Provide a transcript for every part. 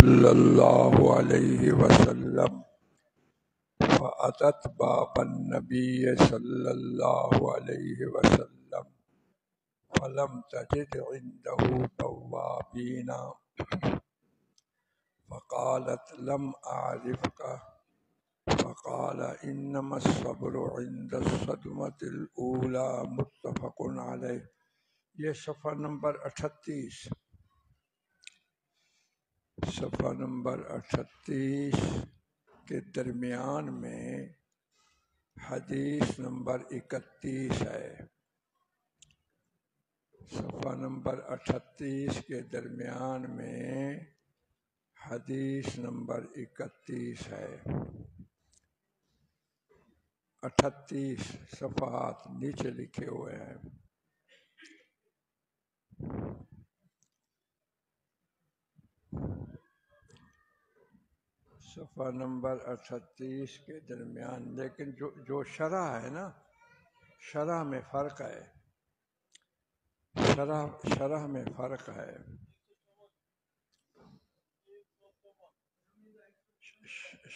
صلی اللہ علیہ وسلم فأتت باب النبی صلی اللہ علیہ وسلم فلم تجد عنده بوابین فقالت لم أعرفك فقال إنما الصبر عند الصدمة الأولى متفق علیہ۔ یہ صفحہ نمبر 38 کے درمیان میں حدیث نمبر 31 ہے۔ صفحہ نمبر 38 کے درمیان میں حدیث نمبر 31 ہے۔ 38 صفحات نیچے لکھے ہوئے ہیں۔ صفحہ نمبر 38 کے درمیان، لیکن جو شرح ہے نا، شرح میں فرق ہے، شرح میں فرق ہے۔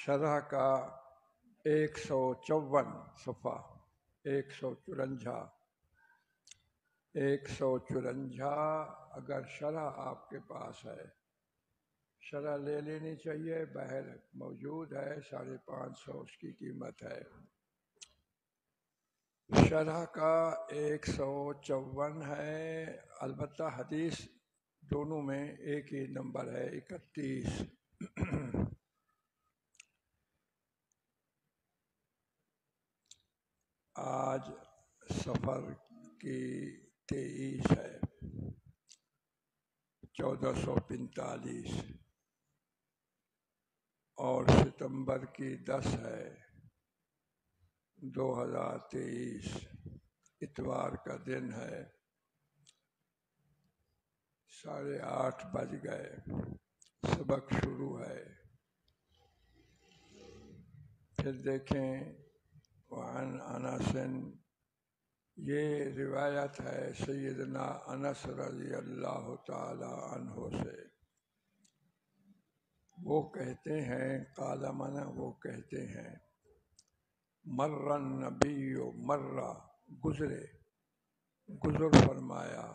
شرح کا 154 صفحہ 154 اگر شرح آپ کے پاس ہے، شرح لے لینی چاہیے، باہر موجود ہے، 550 اس کی قیمت ہے۔ شرح کا 154 ہے، البتہ حدیث دونوں میں ایک ہی نمبر ہے، 31۔ آج سفر کی 23 ہے، 1445 اور ستمبر کی 10 ہے، 2023 اتوار کا دن ہے۔ 8:30 بج گئے، سبق شروع ہے۔ پھر دیکھیں وعن انس، یہ روایت ہے سیدنا انس رضی اللہ تعالی عنہ سے۔ وہ کہتے ہیں، قال منا، وہ کہتے ہیں، مر النبی، مرہ گزر فرمایا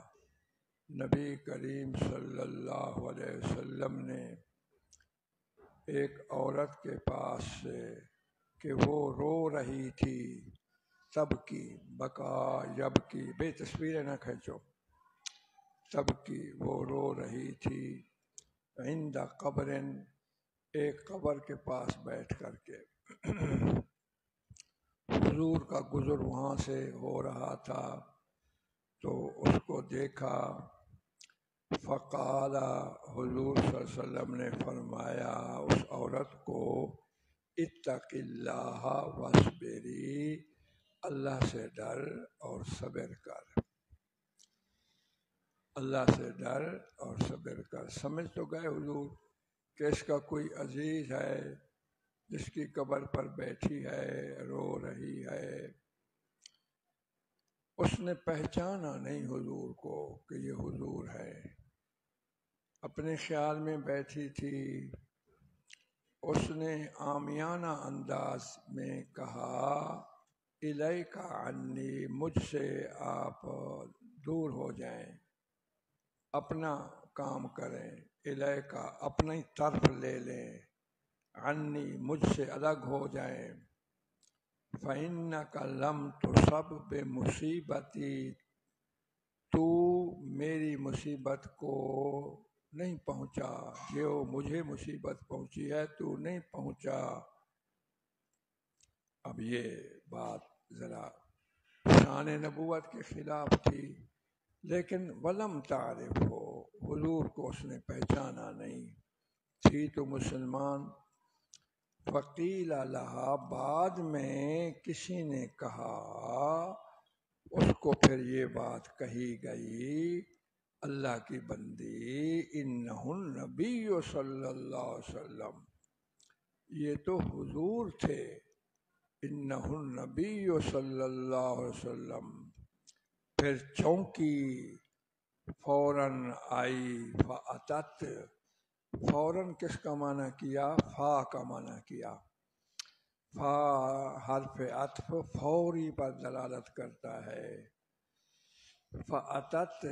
نبی کریم صلی اللہ علیہ وسلم نے ایک عورت کے پاس سے کہ وہ رو رہی تھی، تب کی بکا یب کی، بے تصویریں نہ کھینچو، تب کی وہ رو رہی تھی، عند قبر، ایک قبر کے پاس بیٹھ کر کے۔ حضور کا گزر وہاں سے ہو رہا تھا تو اس کو دیکھا، فقال، حضور صلی اللہ علیہ وسلم نے فرمایا اس عورت کو، اتق اللہ واصبری، اللہ سے ڈر اور صبر کر، اللہ سے ڈر اور صبر کر۔ سمجھ تو گئے حضور کہ اس کا کوئی عزیز ہے جس کی قبر پر بیٹھی ہے، رو رہی ہے۔ اس نے پہچانا نہیں حضور کو کہ یہ حضور ہے، اپنے خیال میں بیٹھی تھی۔ اس نے عامیانہ انداز میں کہا، الیک عنی، مجھ سے آپ دور ہو جائیں، اپنا کام کریں، الیک، اپنی طرف لے لیں، عنی، مجھ سے الگ ہو جائیں۔ فإنک لم تصب بمصیبتی، تو میری مصیبت کو نہیں پہنچا، جو مجھے مصیبت پہنچی ہے تو نہیں پہنچا۔ اب یہ بات ذرا شان نبوت کے خلاف تھی، لیکن ولم تعرف ہو، حضور کو اس نے پہچانا نہیں، تھی تو مسلمان۔ فقیل لہا، بعد میں کسی نے کہا اس کو، پھر یہ بات کہی گئی، اللہ کی بندی، انہ النبی صلی اللہ علیہ وسلم، یہ تو حضور تھے، انہ النبی صلی اللہ علیہ وسلم۔ پھر چونکی، فوراً آئی، فاتت، فوراً کس کا معنی کیا؟ فا کا معنی کیا۔ فا حرف عطف فوری پر دلالت کرتا ہے۔ فَأَتَتْ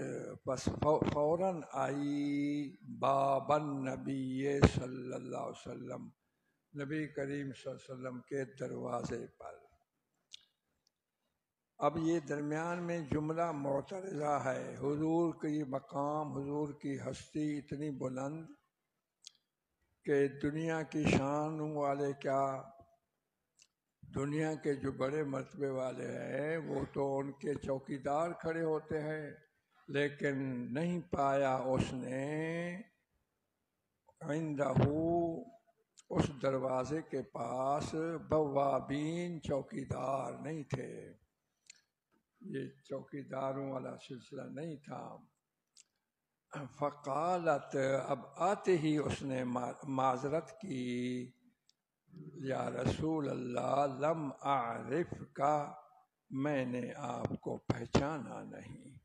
پس فوراً آئی باب النبی صلی اللہ علیہ وسلم، نبی کریم صلی اللہ علیہ وسلم کے دروازے پر۔ اب یہ درمیان میں جملہ معترضہ ہے۔ حضور کی مقام، حضور کی ہستی اتنی بلند کہ دنیا کی شان والے کیا، دنیا کے جو بڑے مرتبے والے ہیں وہ تو ان کے چوکیدار کھڑے ہوتے ہیں، لیکن نہیں پایا اس نے عندہ اس دروازے کے پاس بوابین، چوکیدار نہیں تھے، یہ چوکیداروں والا سلسلہ نہیں تھا۔ فقالت، اب آتے ہی اس نے معذرت کی، یا رسول اللہ لم اعرف کا، میں نے آپ کو پہچانا نہیں،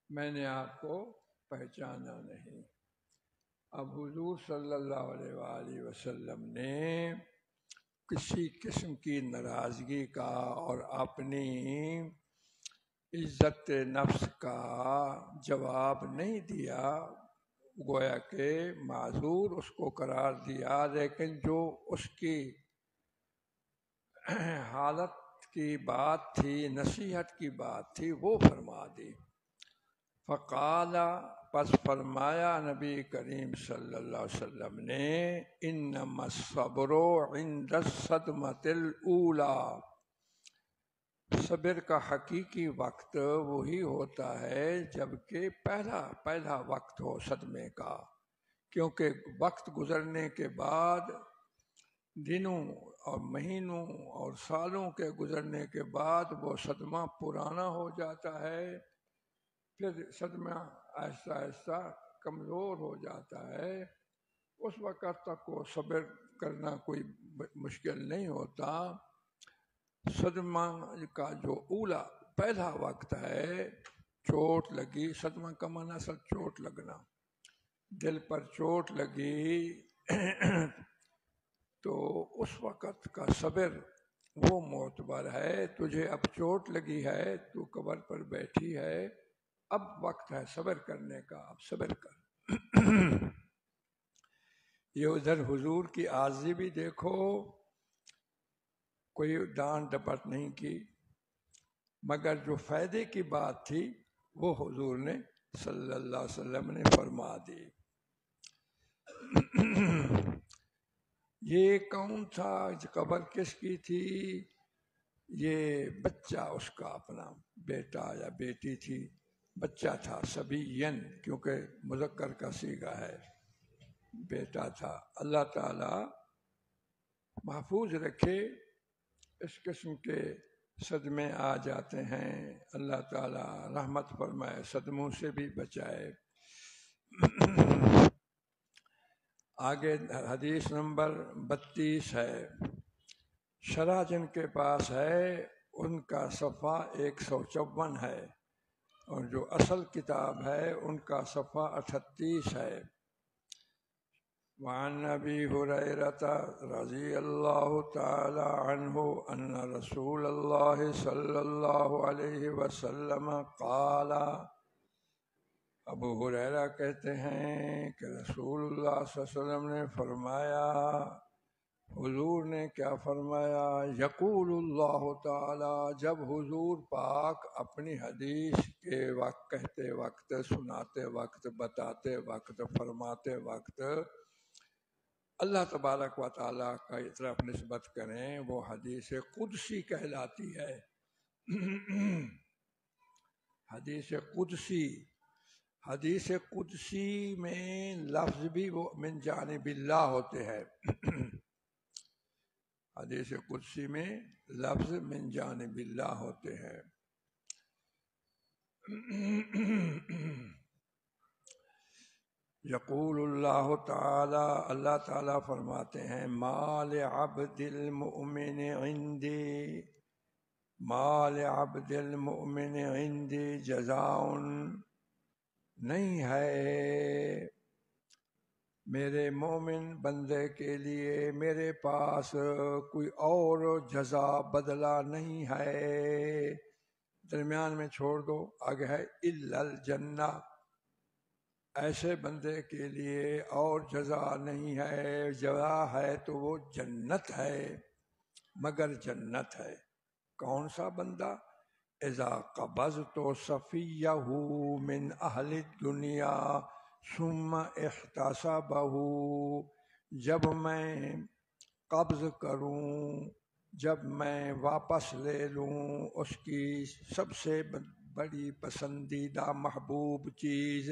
میں نے آپ کو پہچانا نہیں۔ اب حضور صلی اللہ علیہ وآلہ وسلم نے کسی قسم کی ناراضگی کا اور اپنی عزت نفس کا جواب نہیں دیا، گویا کہ معذور اس کو قرار دیا، لیکن جو اس کی حالت کی بات تھی، نصیحت کی بات تھی، وہ فرما دی۔ فقال، پس فرمایا نبی کریم صلی اللہ علیہ وسلم نے، انما الصبر عند الصدمۃ الاولی، صبر کا حقیقی وقت وہی ہوتا ہے جبکہ پہلا وقت ہو صدمے کا، کیونکہ وقت گزرنے کے بعد، دنوں اور مہینوں اور سالوں کے گزرنے کے بعد وہ صدمہ پرانا ہو جاتا ہے، پھر صدمہ آہستہ آہستہ کمزور ہو جاتا ہے۔ اس وقت تک وہ صبر کرنا کوئی مشکل نہیں ہوتا۔ صدمہ کا جو اولا پہلا وقت ہے، چوٹ لگی، صدمہ کا معنی اصل چوٹ لگنا، دل پر چوٹ لگی تو اس وقت کا صبر وہ معتبر ہے۔ تجھے اب چوٹ لگی ہے، تو قبر پر بیٹھی ہے، اب وقت ہے صبر کرنے کا، اب صبر کر۔ یہ ادھر حضور کی عاجزی بھی دیکھو، کوئی ڈانٹ ڈپٹ نہیں کی، مگر جو فائدے کی بات تھی وہ حضور نے صلی اللہ علیہ وسلم نے فرما دی۔ یہ کون تھا؟ قبر کس کی تھی؟ یہ بچہ اس کا اپنا بیٹا یا بیٹی تھی، بچہ تھا، صبیین، کیونکہ مذکر کا صیغہ ہے، بیٹا تھا۔ اللہ تعالی محفوظ رکھے، اس قسم کے صدمے آ جاتے ہیں، اللہ تعالی رحمت فرمائے، صدموں سے بھی بچائے۔ آگے حدیث نمبر 32 ہے، شرح جن کے پاس ہے ان کا صفحہ 154 ہے، اور جو اصل کتاب ہے ان کا صفحہ 38 ہے۔ وعن ابی ہریرہ رضی اللہ تعالی عنہ ان رسول اللہ صلی اللہ علیہ وسلم قال، ابو ہریرہ کہتے ہیں کہ رسول اللہ صلی اللہ علیہ وسلم نے فرمایا، حضور نے کیا فرمایا، یقول اللہ تعالی، جب حضور پاک اپنی حدیث کے وقت، کہتے وقت، سناتے وقت، بتاتے وقت، فرماتے وقت اللہ تبارک و تعالیٰ کا طرف نسبت کریں، وہ حدیث قدسی کہلاتی ہے۔ حدیث قدسی، حدیث قدسی میں لفظ بھی وہ من جانب اللہ ہوتے ہیں۔ حدیث قدسی میں لفظ من جانب اللہ ہوتے ہیں۔ یقول اللہ تعالی، اللہ تعالیٰ فرماتے ہیں، ما لعبد المؤمن عندی، ما لعبد المؤمن عندی جزاء، نہیں ہے میرے مومن بندے کے لیے میرے پاس کوئی اور جزا بدلہ نہیں ہے. درمیان میں چھوڑ دو، آگے ہے الا الجنہ. ایسے بندے کے لیے اور جزا نہیں ہے، جزا ہے تو وہ جنت ہے، مگر جنت ہے. کون سا بندہ؟ اذا قبضت صفیہ من اہل الدنیا ثم احتسبہ، جب میں قبض کروں، جب میں واپس لے لوں اس کی سب سے بڑی پسندیدہ محبوب چیز،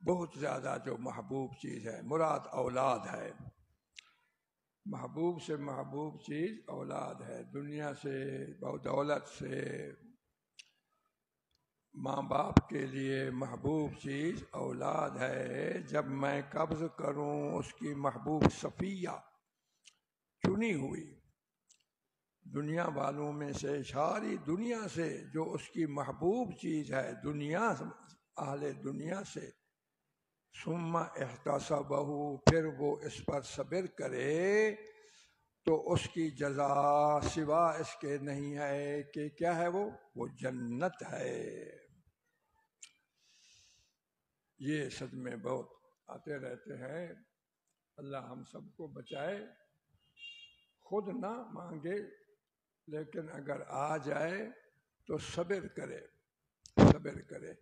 بہت زیادہ جو محبوب چیز ہے، مراد اولاد ہے. محبوب سے محبوب چیز اولاد ہے. دنیا سے دولت سے ماں باپ کے لیے محبوب چیز اولاد ہے. جب میں قبض کروں اس کی محبوب صفیہ، چنی ہوئی دنیا والوں میں سے، ساری دنیا سے جو اس کی محبوب چیز ہے، دنیا اہل دنیا سے، ثم احتسبہ، پھر وہ اس پر صبر کرے، تو اس کی جزا سوا اس کے نہیں ہے کہ کیا ہے وہ جنت ہے. یہ صدمے بہت آتے رہتے ہیں، اللہ ہم سب کو بچائے. خود نہ مانگے لیکن اگر آ جائے تو صبر کرے، صبر کرے.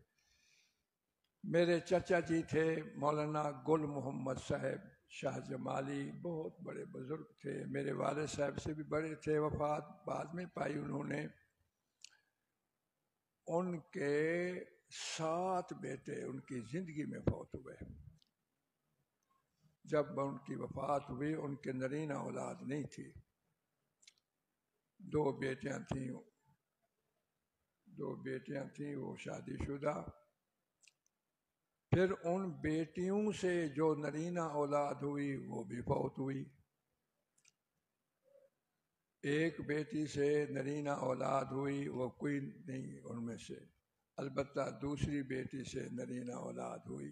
میرے چچا جی تھے مولانا گل محمد صاحب شاہ جمالی، بہت بڑے بزرگ تھے، میرے والد صاحب سے بھی بڑے تھے. وفات بعد میں پائی انہوں نے. ان کے 7 بیٹے ان کی زندگی میں فوت ہوئے. جب ان کی وفات ہوئی ان کے نرینہ اولاد نہیں تھی. 2 بیٹیاں تھیں وہ شادی شدہ. پھر ان بیٹیوں سے جو نرینہ اولاد ہوئی وہ بھی فوت ہوئی. ایک بیٹی سے نرینہ اولاد ہوئی، وہ کوئی نہیں ان میں سے. البتہ دوسری بیٹی سے نرینہ اولاد ہوئی،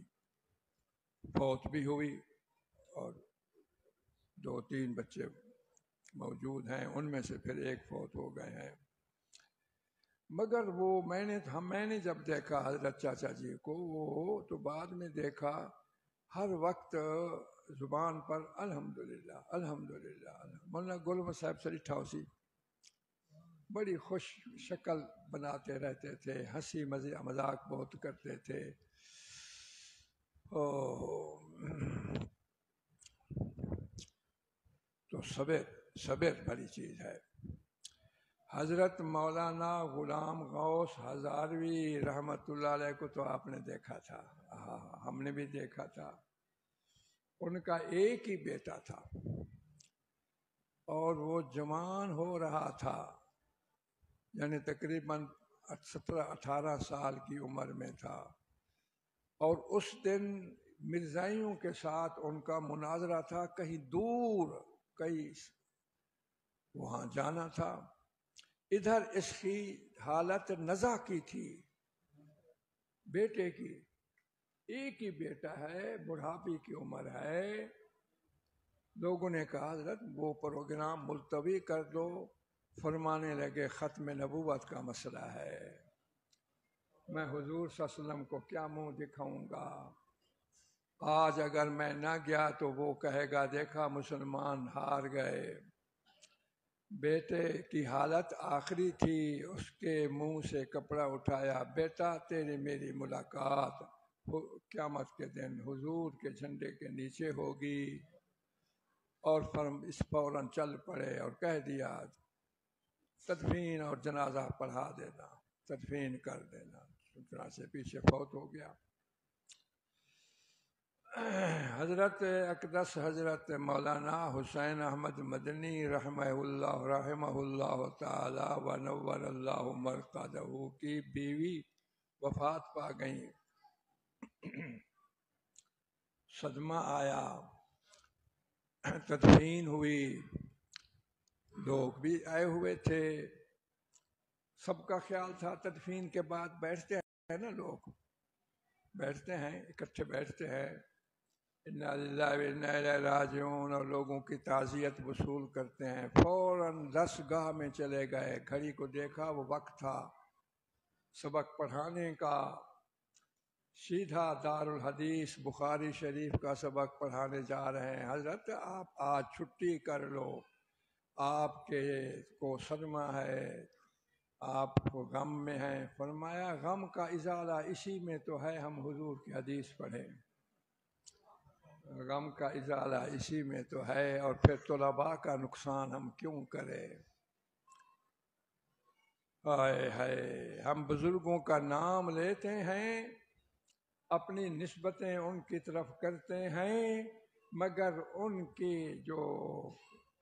فوت بھی ہوئی، اور 2-3 بچے موجود ہیں، ان میں سے پھر ایک فوت ہو گئے ہیں. مگر وہ میں نے جب دیکھا حضرت چاچا جی کو، وہ تو بعد میں دیکھا ہر وقت زبان پر الحمدللہ الحمدللہ. مولانا گل صاحب سری ٹھاؤسی بڑی خوش شکل بناتے رہتے تھے، ہنسی مذاق بہت کرتے تھے. تو صبر بڑی چیز ہے. حضرت مولانا غلام غوث ہزاروی رحمت اللہ علیہ کو تو آپ نے دیکھا تھا، ہم نے بھی دیکھا تھا. ان کا ایک ہی بیٹا تھا اور وہ جوان ہو رہا تھا، یعنی تقریباً 17-18 سال کی عمر میں تھا. اور اس دن مرزائیوں کے ساتھ ان کا مناظرہ تھا، کہیں دور، کہیں وہاں جانا تھا. ادھر اس کی حالت نزا کی تھی بیٹے کی. ایک ہی بیٹا ہے، بڑھاپی کی عمر ہے. لوگوں نے کہا حضرت وہ پروگرام ملتوی کر دو. فرمانے لگے ختم نبوت کا مسئلہ ہے، میں حضور صلی اللہ علیہ وسلم کو کیا منہ دکھاؤں گا. آج اگر میں نہ گیا تو وہ کہے گا دیکھا مسلمان ہار گئے. بیٹے کی حالت آخری تھی، اس کے منہ سے کپڑا اٹھایا، بیٹا تیری میری ملاقات قیامت کے دن حضور کے جھنڈے کے نیچے ہوگی. اور اس فوراً چل پڑے اور کہہ دیا تدفین اور جنازہ پڑھا دینا، تدفین کر دینا. چنانچہ پیچھے فوت ہو گیا. حضرت اقدس حضرت مولانا حسین احمد مدنی رحمہ اللہ تعالی ونور اللہ مرقدہ کی بیوی وفات پا گئیں. صدمہ آیا، تدفین ہوئی، لوگ بھی آئے ہوئے تھے. سب کا خیال تھا تدفین کے بعد بیٹھتے ہیں نا لوگ، بیٹھتے ہیں، اکٹھے بیٹھتے ہیں، انا للہ و انا الیہ راجعون، اور لوگوں کی تعزیت وصول کرتے ہیں، فوراً درسگاہ میں چلے گئے، گھڑی کو دیکھا وہ وقت تھا سبق پڑھانے کا، سیدھا دارالحدیث بخاری شریف کا سبق پڑھانے جا رہے ہیں۔ حضرت آپ آج چھٹی کر لو، آپ کے کو صدمہ ہے، آپ کو غم میں ہیں۔ فرمایا غم کا ازالہ اسی میں تو ہے، ہم حضور کی حدیث پڑھیں، غم کا ازالہ اسی میں تو ہے، اور پھر طلباء کا نقصان ہم کیوں کریں؟ ہائے ہائے، ہم بزرگوں کا نام لیتے ہیں، اپنی نسبتیں ان کی طرف کرتے ہیں، مگر ان کی جو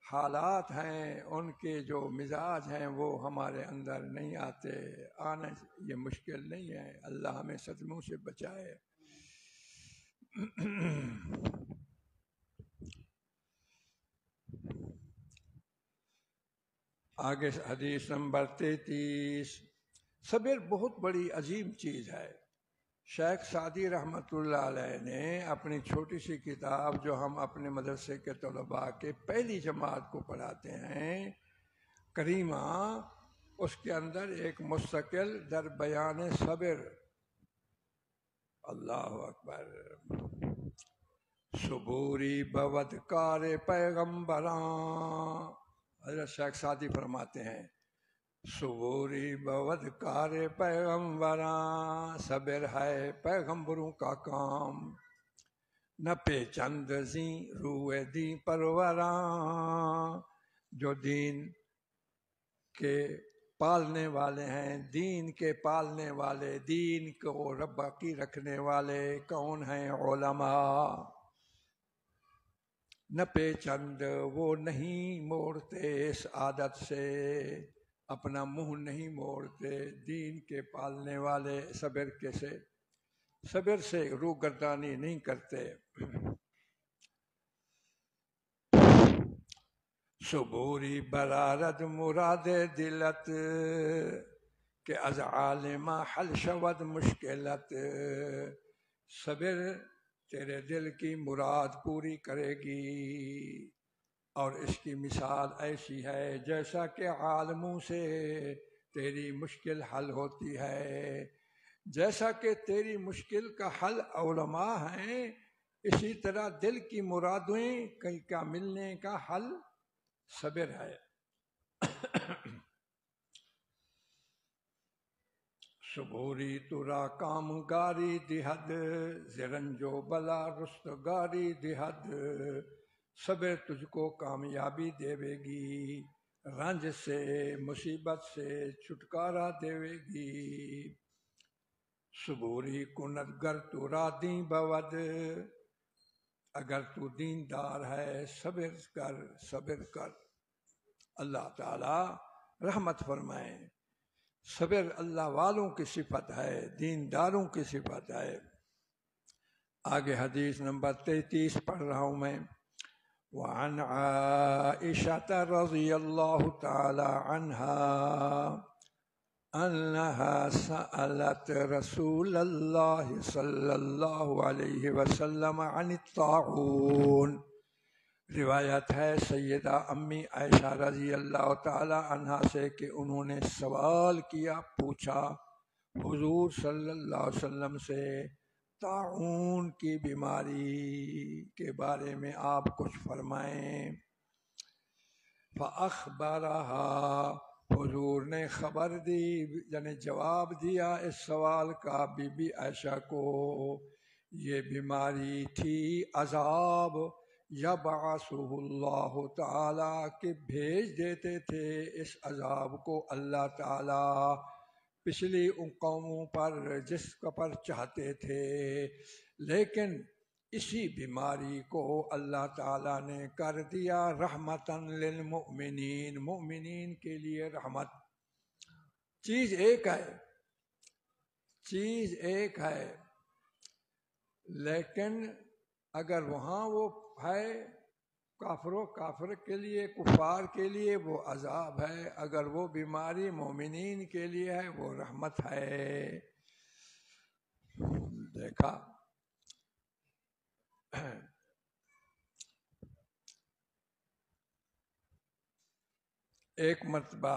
حالات ہیں، ان کے جو مزاج ہیں، وہ ہمارے اندر نہیں آتے۔ آنا یہ مشکل نہیں ہے، اللہ ہمیں صدموں سے بچائے۔ آگے حدیث نمبر 33۔ صبر بہت بڑی عظیم چیز ہے۔ شیخ سعدی رحمۃ اللہ علیہ نے اپنی چھوٹی سی کتاب جو ہم اپنے مدرسے کے طلباء کے پہلی جماعت کو پڑھاتے ہیں، کریمہ، اس کے اندر ایک مستقل در بیان صبر، اللہ اکبر، صبوری بود کار پیغمبراں، حضرت شیخ سعدی فرماتے ہیں صبوری بود کار پیغمبراں، صبر ہے پیغمبروں کا کام، نہ پہ چند زیں روئے دین پروراں، جو دین کے پالنے والے ہیں، دین کے پالنے والے، دین کو باقی رکھنے والے کون ہیں؟ علماء۔ نہ پہ چند، وہ نہیں موڑتے اس عادت سے، اپنا منہ نہیں موڑتے، دین کے پالنے والے صبر کے سے، صبر سے روگردانی نہیں کرتے۔ صبوری برارد مراد دلت، کہ از عالمہ حل شود مشکلت، صبر تیرے دل کی مراد پوری کرے گی، اور اس کی مثال ایسی ہے جیسا کہ عالموں سے تیری مشکل حل ہوتی ہے، جیسا کہ تیری مشکل کا حل علماء ہیں، اسی طرح دل کی مرادیں کا ملنے کا حل صبر ہے۔ صبوری ترا کام گاری دہد، زرنجو بلا رستگاری دہد، صبر تجھ کو کامیابی دیوے گی، رنج سے مصیبت سے چھٹکارا دیوے گی۔ صبوری کند گر ترا دین بود، اگر تو دیندار ہے صبر کر، صبر کر۔ اللہ تعالی رحمت فرمائیں۔ صبر اللہ والوں کی صفت ہے، دینداروں کی صفت ہے۔ آگے حدیث نمبر 33 پڑھ رہا ہوں میں۔ وعن عائشة رضی اللہ تعالی عنہا انها سألت رسول اللہ صلی اللہ علیہ وسلم عن الطاعون۔ روایت ہے سیدہ امی عائشہ رضی اللہ تعالی عنہا سے کہ انہوں نے سوال کیا، پوچھا حضور صلی اللہ علیہ وسلم سے طاعون کی بیماری کے بارے میں آپ کچھ فرمائیں۔ فأخبرها، حضور نے خبر دی، یعنی جواب دیا اس سوال کا بی بی عائشہ کو۔ یہ بیماری تھی عذاب، یبعثہ اللہ تعالی، کہ بھیج دیتے تھے اس عذاب کو اللہ تعالی پچھلی ان قوموں پر جس پر چاہتے تھے، لیکن اسی بیماری کو اللہ تعالیٰ نے کر دیا رحمتاً للمؤمنین، مؤمنین کے لیے رحمت۔ چیز ایک ہے، چیز ایک ہے، لیکن اگر وہاں وہ ہے کافر کے لیے، کفار کے لیے وہ عذاب ہے، اگر وہ بیماری مومنین کے لیے ہے وہ رحمت ہے۔ دیکھا ایک مرتبہ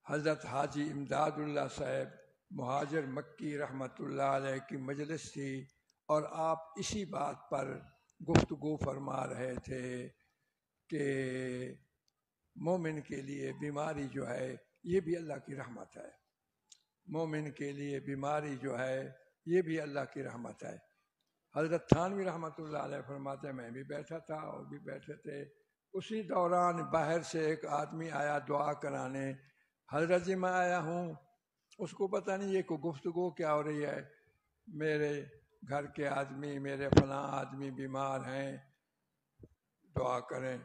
حضرت حاجی امداد اللہ صاحب مہاجر مکی رحمۃ اللہ علیہ کی مجلس تھی اور آپ اسی بات پر گفتگو فرما رہے تھے کہ مومن کے لیے بیماری جو ہے یہ بھی اللہ کی رحمت ہے، مومن کے لیے بیماری جو ہے یہ بھی اللہ کی رحمت ہے۔ حضرت تھانوی رحمۃ اللہ علیہ فرماتے ہیں میں بھی بیٹھا تھا اور بھی بیٹھے تھے، اسی دوران باہر سے ایک آدمی آیا دعا کرانے، حضرت جی میں آیا ہوں، اس کو پتہ نہیں یہ کوئی گفتگو کیا ہو رہی ہے، میرے گھر کے آدمی میرے فلاں آدمی بیمار ہیں، دعا کریں،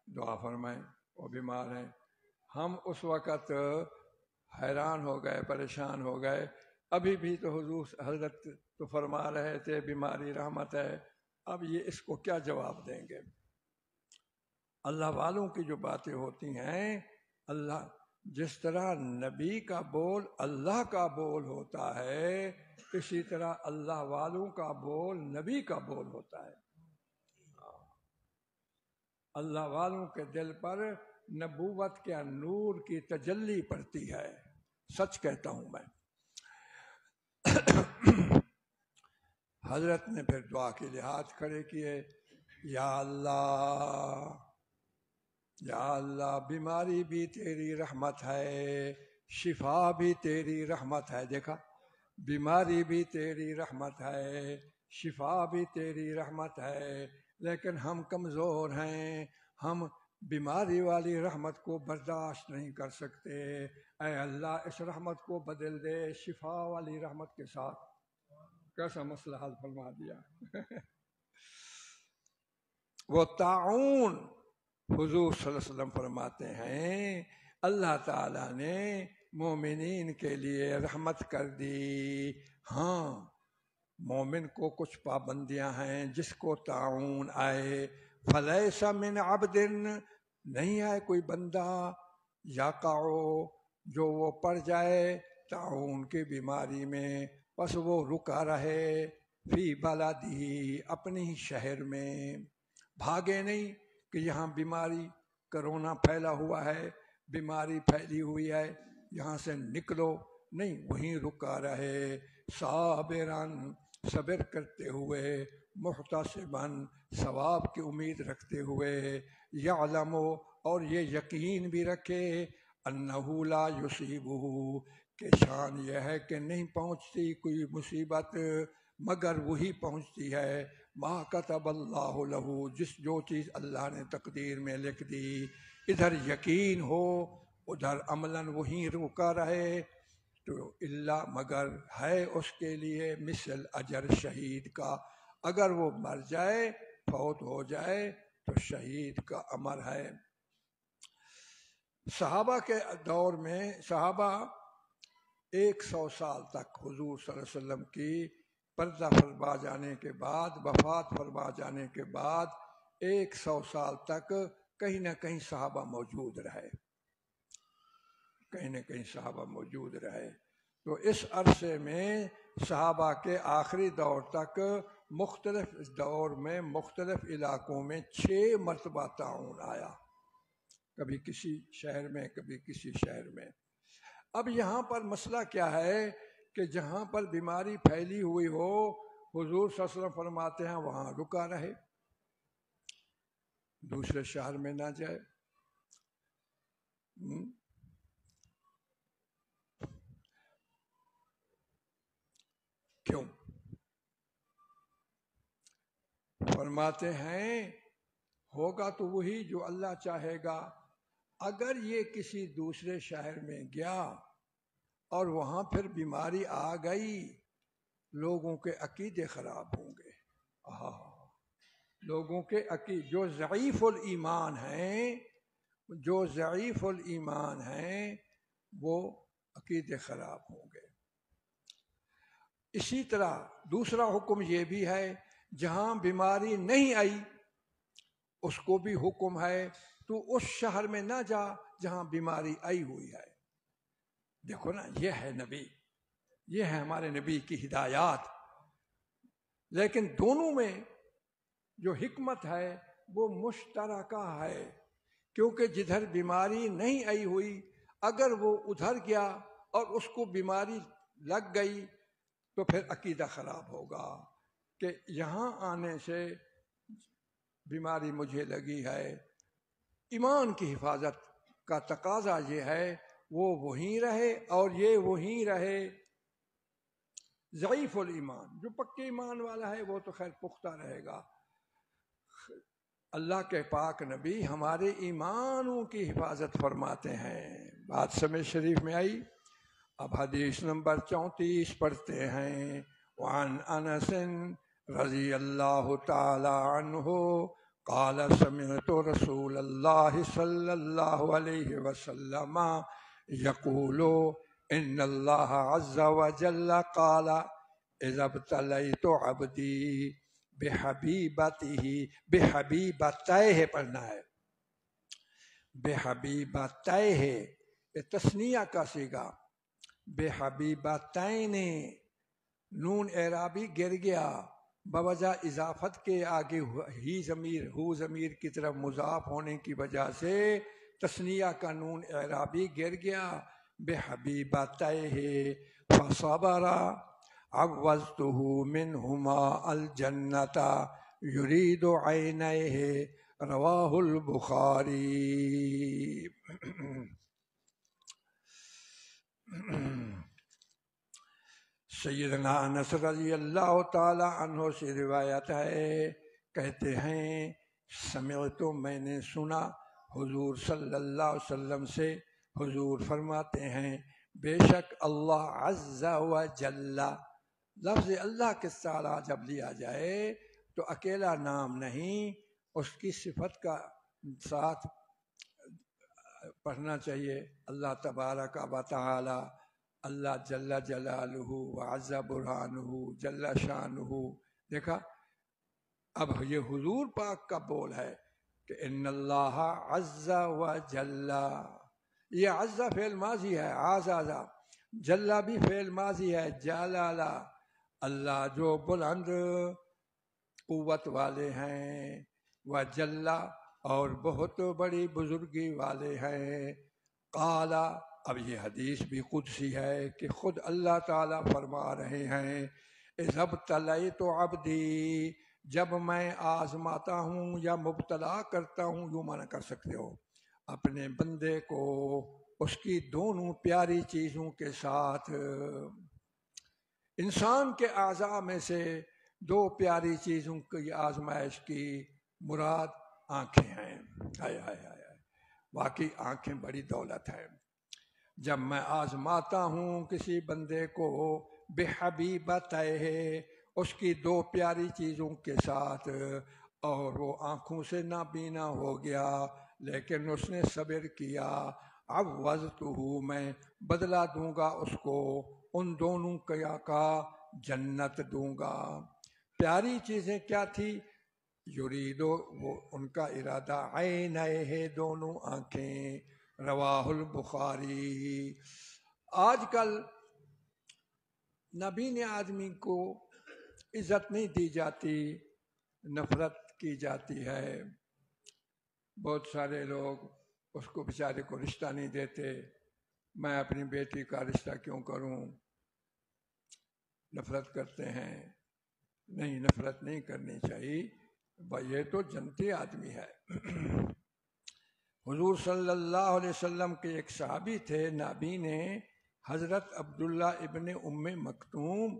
دعا فرمائیں، وہ بیمار ہیں۔ ہم اس وقت حیران ہو گئے، پریشان ہو گئے، ابھی بھی تو حضور حضرت تو فرما رہے تھے بیماری رحمت ہے، اب یہ اس کو کیا جواب دیں گے؟ اللہ والوں کی جو باتیں ہوتی ہیں، اللہ جس طرح نبی کا بول اللہ کا بول ہوتا ہے، اسی طرح اللہ والوں کا بول نبی کا بول ہوتا ہے۔ اللہ والوں کے دل پر نبوت کے نور کی تجلی پڑتی ہے، سچ کہتا ہوں میں۔ حضرت نے پھر دعا کے لیے ہاتھ کھڑے کیے، یا اللہ یا اللہ بیماری بھی تیری رحمت ہے، شفا بھی تیری رحمت ہے، دیکھا بیماری بھی تیری رحمت ہے، شفا بھی تیری رحمت ہے، لیکن ہم کمزور ہیں، ہم بیماری والی رحمت کو برداشت نہیں کر سکتے، اے اللہ اس رحمت کو بدل دے شفا والی رحمت کے ساتھ۔ کیسا مسئلہ حل فرما دیا۔ وہ طاعون حضور صلی اللہ علیہ وسلم فرماتے ہیں اللہ تعالیٰ نے مومنین کے لیے رحمت کر دی، ہاں مومن کو کچھ پابندیاں ہیں، جس کو طاعون آئے فلیس من عبد، نہیں آئے کوئی بندہ یقعو جو وہ پڑ جائے طاعون کی بیماری میں، بس وہ رکا رہے فی بلدی اپنی شہر میں، بھاگے نہیں کہ یہاں بیماری کرونا پھیلا ہوا ہے، بیماری پھیلی ہوئی ہے یہاں سے نکلو، نہیں وہیں رکا رہے، صابراً صبر کرتے ہوئے، محتسباً ثواب کی امید رکھتے ہوئے، یعلم اور یہ یقین بھی رکھے انہ لا یصیبہ کہ شان یہ ہے کہ نہیں پہنچتی کوئی مصیبت مگر وہی پہنچتی ہے ما کتب اللہ لہ، جو چیز اللہ نے تقدیر میں لکھ دی، ادھر یقین ہو ادھر عملاً وہیں رکا رہے، تو اللہ مگر ہے اس کے لیے مثل اجر شہید کا، اگر وہ مر جائے فوت ہو جائے تو شہید کا امر ہے۔ صحابہ کے دور میں صحابہ 100 سال تک حضور صلی اللہ علیہ وسلم کی پردہ فرما جانے کے بعد، وفات فرما جانے کے بعد 100 سال تک کہیں نہ کہیں صحابہ موجود رہے، کہیں نہ کہیں صحابہ موجود رہے۔ تو اس عرصے میں صحابہ کے آخری دور تک مختلف دور میں مختلف علاقوں میں 6 مرتبہ طاعون آیا، کبھی کسی شہر میں کبھی کسی شہر میں۔ اب یہاں پر مسئلہ کیا ہے کہ جہاں پر بیماری پھیلی ہوئی ہو حضور صلی اللہ علیہ وسلم فرماتے ہیں وہاں رکا رہے، دوسرے شہر میں نہ جائے۔ کیوں؟ فرماتے ہیں ہوگا تو وہی جو اللہ چاہے گا، اگر یہ کسی دوسرے شہر میں گیا اور وہاں پھر بیماری آ گئی، لوگوں کے عقیدے خراب ہوں گے، لوگوں کے عقیدے جو ضعیف الایمان ہیں، جو ضعیف الایمان ہیں وہ عقیدے خراب ہوں گے۔ اسی طرح دوسرا حکم یہ بھی ہے جہاں بیماری نہیں آئی اس کو بھی حکم ہے تو اس شہر میں نہ جا جہاں بیماری آئی ہوئی ہے۔ دیکھو نا یہ ہے نبی، یہ ہے ہمارے نبی کی ہدایات. لیکن دونوں میں جو حکمت ہے وہ مشترکہ ہے، کیونکہ جدھر بیماری نہیں آئی ہوئی اگر وہ ادھر گیا اور اس کو بیماری لگ گئی تو پھر عقیدہ خراب ہوگا کہ یہاں آنے سے بیماری مجھے لگی ہے. ایمان کی حفاظت کا تقاضا یہ ہے وہ وہیں رہے اور یہ وہیں رہے. ضعیف الایمان، جو پکے ایمان والا ہے وہ تو خیر پختہ رہے گا. اللہ کے پاک نبی ہمارے ایمانوں کی حفاظت فرماتے ہیں. بات سمجھ شریف میں آئی. اب حدیث نمبر 34 پڑھتے ہیں. وعن انس رضی اللہ تعالی عنہ قال سمعت رسول اللہ صلی اللہ علیہ وسلم یقول ان اللہ عز وجل قال اذا ابتلیت عبدی بحبیبتہ پڑھنا ہے، بحبیبتہ یہ تثنیہ کا صیغہ. بحبیبتین نون اعرابی گر گیا بوجہ اضافت کے، آگے ہو ضمیر کی طرف مضاف ہونے کی وجہ سے تثنیہ کا نون اعرابی گر گیا. بحبیبتہ فصبر عوضته منهما الجنة يريد عينيه رواہ البخاری. سیدنا انس رضی اللہ تعالی عنہ سے روایت ہے، کہتے ہیں سمعت میں نے سنا حضور صلی اللہ علیہ وسلم سے، حضور فرماتے ہیں بے شک اللہ عز و جل، لفظ اللہ کے سارا جب لیا جائے تو اکیلا نام نہیں، اس کی صفت کا ساتھ پڑھنا چاہیے. اللہ تبارک و تعالی، اللہ جل جلالہ وعز برہانہ جل شانہ. دیکھا اب یہ حضور پاک کا بول ہے کہ ان اللہ عز و جل، یہ عز فعل ماضی ہے، عزازا، جل بھی فعل ماضی ہے، جلالا. اللہ جو بلند قوت والے ہیں، و جل اور بہت بڑی بزرگی والے ہیں. قال، اب یہ حدیث بھی قدسی ہے کہ خود اللہ تعالیٰ فرما رہے ہیں اذا ابتلیت عبدی، جب میں آزماتا ہوں یا مبتلا کرتا ہوں، یوں معنی کر سکتے ہو، اپنے بندے کو اس کی دونوں پیاری چیزوں کے ساتھ. انسان کے اعضاء میں سے دو پیاری چیزوں کی آزمائش کی مراد آنکھیں ہیں. ہائے ہائے ہائے، واقعی آنکھیں بڑی دولت ہے. جب میں آزماتا ہوں کسی بندے کو بحبیبتہ، اس کی دو پیاری چیزوں کے ساتھ، اور وہ آنکھوں سے نابینا ہو گیا لیکن اس نے صبر کیا، عوضتہ میں بدلہ دوں گا اس کو ان دونوں کا جنت دوں گا. پیاری چیزیں کیا تھی؟ یریدو، وہ ان کا ارادہ، عینہ دونوں آنکھیں. رواہ البخاری. آج کل نبین آدمی کو عزت نہیں دی جاتی، نفرت کی جاتی ہے. بہت سارے لوگ اس کو بیچارے کو رشتہ نہیں دیتے. میں اپنی بیٹی کا رشتہ کیوں کروں؟ نفرت کرتے ہیں. نہیں، نفرت نہیں کرنی چاہیے، یہ تو جنتی آدمی ہے. حضور صلی اللہ علیہ وسلم کے ایک صحابی تھے نابین، حضرت عبداللہ ابن ام مکتوم.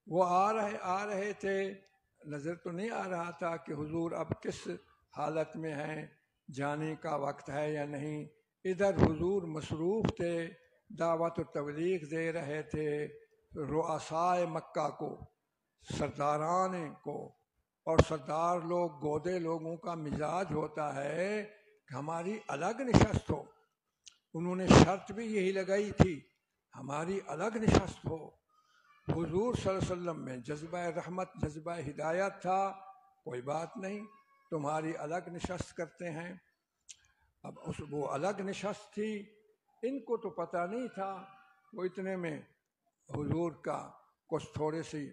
وہ آ رہے تھے، نظر تو نہیں آ رہا تھا کہ حضور اب کس حالت میں ہیں، جانے کا وقت ہے یا نہیں. ادھر حضور مصروف تھے، دعوت و تبلیغ دے رہے تھے رؤسائے مکہ کو، سرداران کو. اور سردار لوگ، گودے لوگوں کا مزاج ہوتا ہے کہ ہماری الگ نشست ہو. انہوں نے شرط بھی یہی لگائی تھی، ہماری الگ نشست ہو. حضور صلی اللہ علیہ وسلم میں جذبہ رحمت، جذبہ ہدایت تھا، کوئی بات نہیں، تمہاری الگ نشست کرتے ہیں. اب وہ الگ نشست تھی، ان کو تو پتہ نہیں تھا وہ اتنے میں حضور کا کچھ تھوڑے سی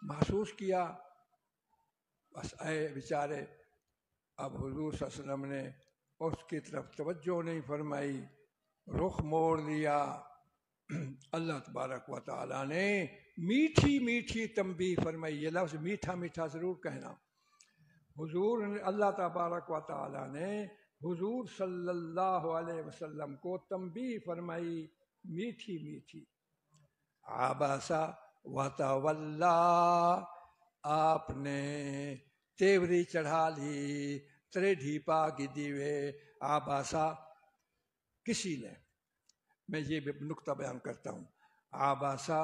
محسوس کیا، بس اے بیچارے، اب حضور صلی اللہ علیہ وسلم نے اس کی طرف توجہ نہیں فرمائی، رخ موڑ لیا۔ اللہ تبارک و تعالیٰ نے میٹھی میٹھی تنبیہ فرمائی، یہ لفظ میٹھا میٹھا ضرور کہنا۔ حضور نے، اللہ تبارک و تعالیٰ نے حضور صلی اللہ علیہ وسلم کو تنبیہ فرمائی میٹھی میٹھی۔ عبسا وتولا، آپ نے تیوری چڑھا لی، تریڈھی پا کی دیوے۔ عبسا کسی نے، میں یہ بھی نقطہ بیان کرتا ہوں، عبسا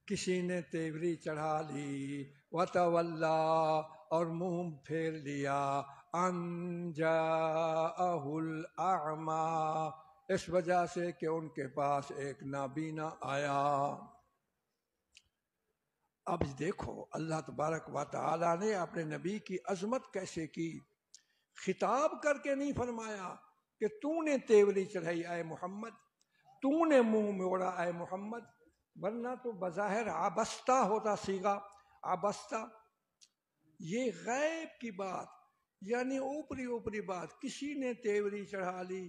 کسی نے تیوری چڑھا لی، وتولا اور منہ پھیر لیا، ان جاءہ الاعمی، اس وجہ سے کہ ان کے پاس ایک نابینا آیا۔ اب دیکھو اللہ تبارک و تعالیٰ نے اپنے نبی کی عظمت کیسے کی، خطاب کر کے نہیں فرمایا کہ تو نے تیوری چڑھائی اے محمد، تو نے منہ موڑا اے محمد، ورنہ تو بظاہر عبستہ ہوتا صیغہ، عبستہ یہ غیب کی بات، یعنی اوپری اوپری بات، کسی نے تیوری چڑھا لی،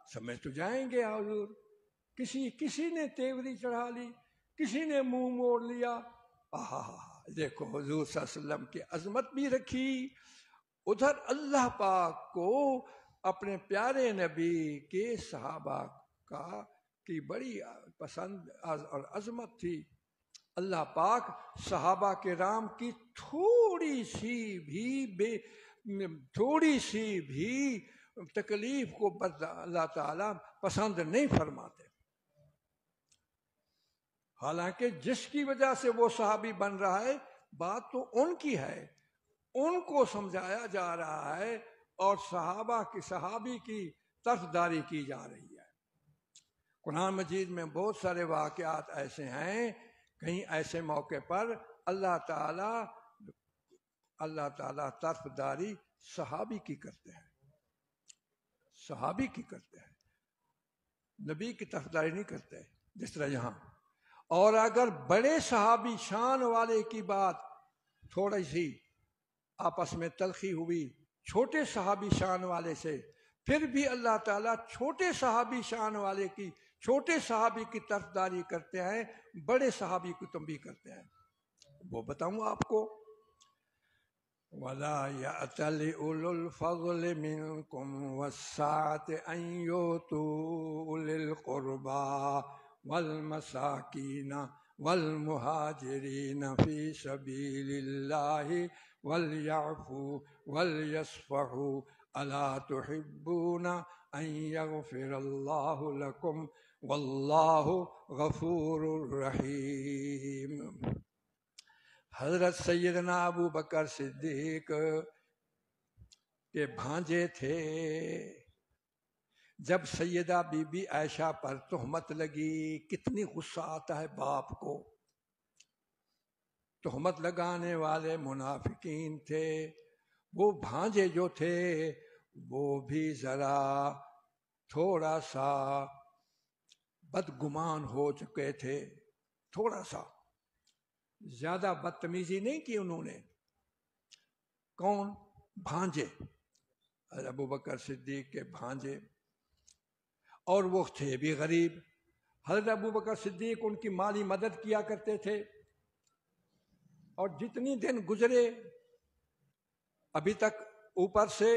سمجھ تو جائیں گے حضور، کسی نے تیوری چڑھا لی، کسی نے منہ موڑ لیا۔ دیکھو حضور صلی اللہ علیہ وسلم کی عظمت بھی رکھی، ادھر اللہ پاک کو اپنے پیارے نبی کے صحابہ کی بڑی پسند اور عظمت تھی۔ اللہ پاک صحابہ کرام کی تھوڑی سی بھی تکلیف کو اللہ تعالیٰ پسند نہیں فرماتے، حالانکہ جس کی وجہ سے وہ صحابی بن رہا ہے بات تو ان کی ہے، ان کو سمجھایا جا رہا ہے اور صحابی کی طرفداری کی جا رہی ہے۔ قرآن مجید میں بہت سارے واقعات ایسے ہیں، کہیں ایسے موقع پر اللہ تعالیٰ طرفداری صحابی کی کرتے ہیں، صحابی کی کرتے ہیں، نبی کی طرفداری نہیں کرتے، جس طرح یہاں۔ اور اگر بڑے صحابی شان والے کی بات تھوڑی سی آپس میں تلخی ہوئی چھوٹے صحابی شان والے سے، پھر بھی اللہ تعالیٰ چھوٹے صحابی شان والے کی، چھوٹے صحابی کی طرفداری کرتے ہیں، بڑے صحابی کو تنبیہ کرتے ہیں۔ وہ بتاؤں آپ کو، وَلَا يَأْتَلِ أُولُو الْفَضْلِ مِنْكُمْ وَالسَّعَةِ أَنْ يُؤْتُوا أُولِي الْقُرْبَى وَالْمَسَاكِينَ وَالْمُهَاجِرِينَ فِي سَبِيلِ اللَّهِ وَلْيَعْفُوا وَلْيَصْفَحُوا أَلَا تُحِبُّونَ أَنْ يَغْفِرَ اللَّهُ لَكُمْ وَاللَّهُ غَفُورٌ رَحِيمٌ۔ حضرت سیدنا ابو بکر صدیق کے بھانجے تھے، جب سیدہ بی بی عائشہ پر تہمت لگی، کتنی غصہ آتا ہے باپ کو، تہمت لگانے والے منافقین تھے، وہ بھانجے جو تھے وہ بھی ذرا تھوڑا سا بدگمان ہو چکے تھے، تھوڑا سا، زیادہ بدتمیزی نہیں کی انہوں نے۔ کون؟ بھانجے، ابو بکر صدیق کے بھانجے، اور وہ تھے بھی غریب۔ حضرت ابو بکر صدیق ان کی مالی مدد کیا کرتے تھے، اور جتنی دن گزرے ابھی تک اوپر سے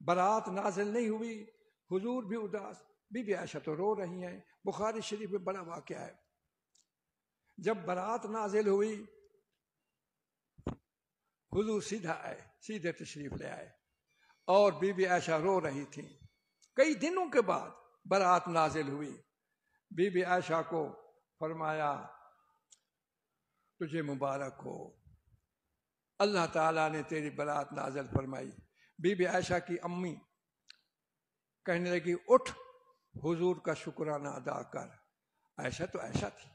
برات نازل نہیں ہوئی، حضور بھی اداس، بی بی عائشہ تو رو رہی ہیں، بخاری شریف میں بڑا واقعہ ہے۔ جب برات نازل ہوئی حضور سیدھے تشریف لے آئے، اور بی بی عائشہ رو رہی تھی۔ کئی دنوں کے بعد برات نازل ہوئی، بی بی عائشہ کو فرمایا تجھے مبارک ہو، اللہ تعالیٰ نے تیری برات نازل فرمائی۔ بی بی عائشہ کی امی کہنے لگی اٹھ حضور کا شکرانہ ادا کر۔ عائشہ تو ایسا تھی،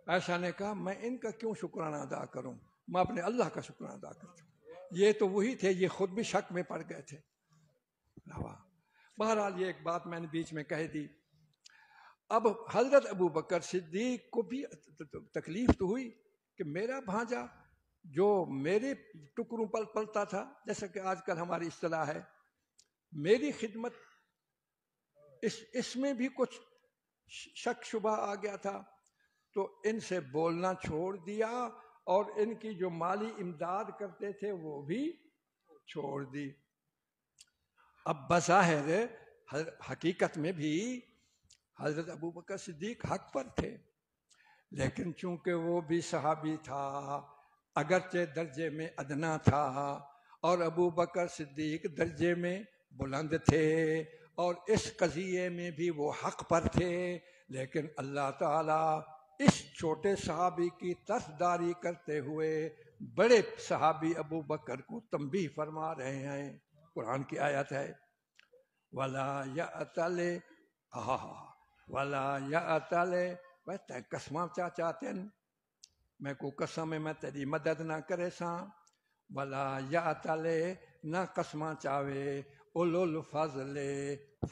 عائشہ نے کہا میں ان کا کیوں شکرانہ ادا کروں، میں اپنے اللہ کا شکرانہ ادا کرتا ہوں۔ یہ تو وہی تھے، یہ خود بھی شک میں پڑ گئے تھے۔ بہرحال یہ ایک بات میں نے بیچ میں کہہ دی اب حضرت ابو بکر صدیق کو بھی تکلیف تو ہوئی کہ میرا بھانجا جو میرے ٹکڑوں پر پلتا تھا، جیسا کہ آج کل ہماری اصطلاح ہے، میری خدمت اس میں بھی کچھ شک شبہ آ گیا تھا، تو ان سے بولنا چھوڑ دیا اور ان کی جو مالی امداد کرتے تھے وہ بھی چھوڑ دی۔ اب بظاہر حقیقت میں بھی حضرت ابو بکر صدیق حق پر تھے، لیکن چونکہ وہ بھی صحابی تھا، اگرچہ درجے میں ادنا تھا، اور ابو بکر صدیق درجے میں بلند تھے، اور اس قضیے میں بھی وہ حق پر تھے، لیکن اللہ تعالیٰ اس چھوٹے صحابی کی طرفداری کرتے ہوئے بڑے صحابی ابو بکر کو تنبیہ فرما رہے ہیں۔ قرآن کی آیت ہے وَلَا يَأْتَلِ وَلَا يَأْتَلِ تے قسماں چاہتے ہیں میں کو قسم میں تیری مدد نہ کرے ساں، وَلَا يَأْتَلِ نہ قسماں چاہے اولو الفضل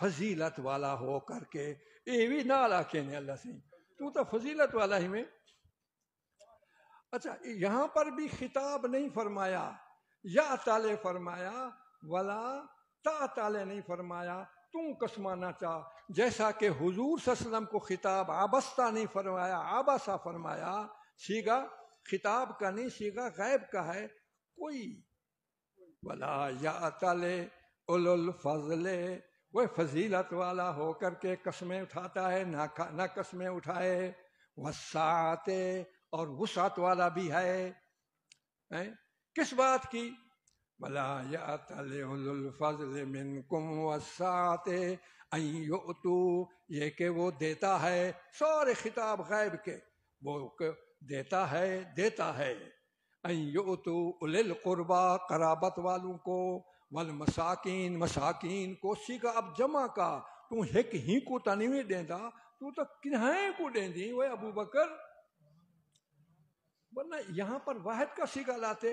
فضیلت والا ہو کر کے، یہ بھی نہ لاکھے نے اللہ سے تو فضیلت والا ہی میں۔ اچھا یہاں پر بھی خطاب نہیں فرمایا یا تعالی فرمایا، ولا تا تعالی نہیں فرمایا تم قسمہ نہ چاہ، جیسا کہ حضور صلی اللہ علیہ وسلم کو خطاب آبستہ نہیں فرمایا، آباسا فرمایا۔ سیگا خطاب کا نہیں، سیگا غیب کا ہے۔ کوئی ولا یا تعالی اولو الفضل، وہ فضیلت والا ہو کر کے قسمیں اٹھاتا ہے، نہ قسمیں اٹھائے، وسعت اور وسعت والا بھی ہے۔ کس بات کی؟ وَلَا يَأْتَلِ أُولُو الْفَضْلِ مِنْكُمْ وَالسَّعَةِ أَنْ يُؤْتُوا، یہ کہ وہ دیتا ہے، سارے خطاب غیب کے، وہ دیتا ہے أَنْ يُؤْتُوا أُولِي الْقُرْبَى قرابت والوں کو، والمساکین مساکین کو۔ سیکھا اب جمع کا، تو ایک ہی کو تا نہیں دیندا، تو کنہیں کو دیندی وہ ابو بکر، ورنہ یہاں پر واحد کا سیگا لاتے۔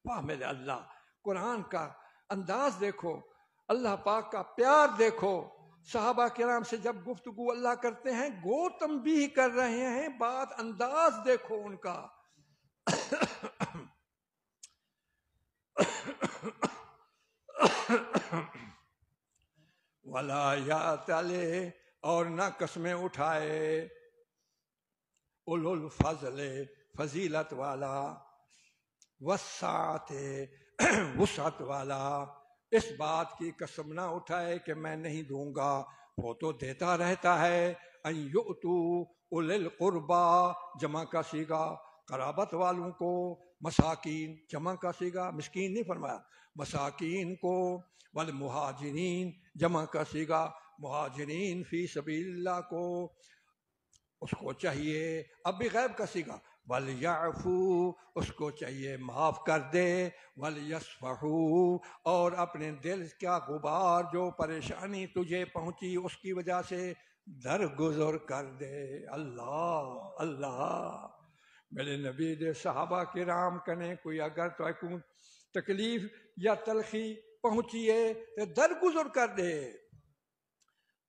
واہ میرے اللہ، قرآن کا انداز دیکھو، اللہ پاک کا پیار دیکھو۔ صحابہ کرام سے جب گفتگو اللہ کرتے ہیں گو تنبیہ کر رہے ہیں، بات انداز دیکھو ان کا۔ ولا یاتل، اور نہ قسمیں اٹھائے، اولو الفضل فضیلت والا، وسعت وسعت والا، اس بات کی قسم نہ اٹھائے کہ میں نہیں دوں گا، وہ تو دیتا رہتا ہے۔ ان یؤتوا اولی القربى جمع کا سیگا قرابت والوں کو، مساکین جمع کا سیگا مسکین نہیں فرمایا، مساکین کو، والمہاجرین جمع کا سیگا مہاجرین فی سبیل اللہ کو، اس کو چاہیے۔ اب بھی غیب کا سیگا وَلْيَعْفُوا، اس کو چاہیے معاف کر دے، وَلْيَصْفَحُوا، اور اپنے دل کا غبار جو پریشانی تجھے پہنچی اس کی وجہ سے درگزر کر دے۔ اللہ اللہ، میرے نبی دے صحابہ کرام کنے کوئی اگر تو کوئی تکلیف یا تلخی پہنچی ہے تو درگزر کر دے۔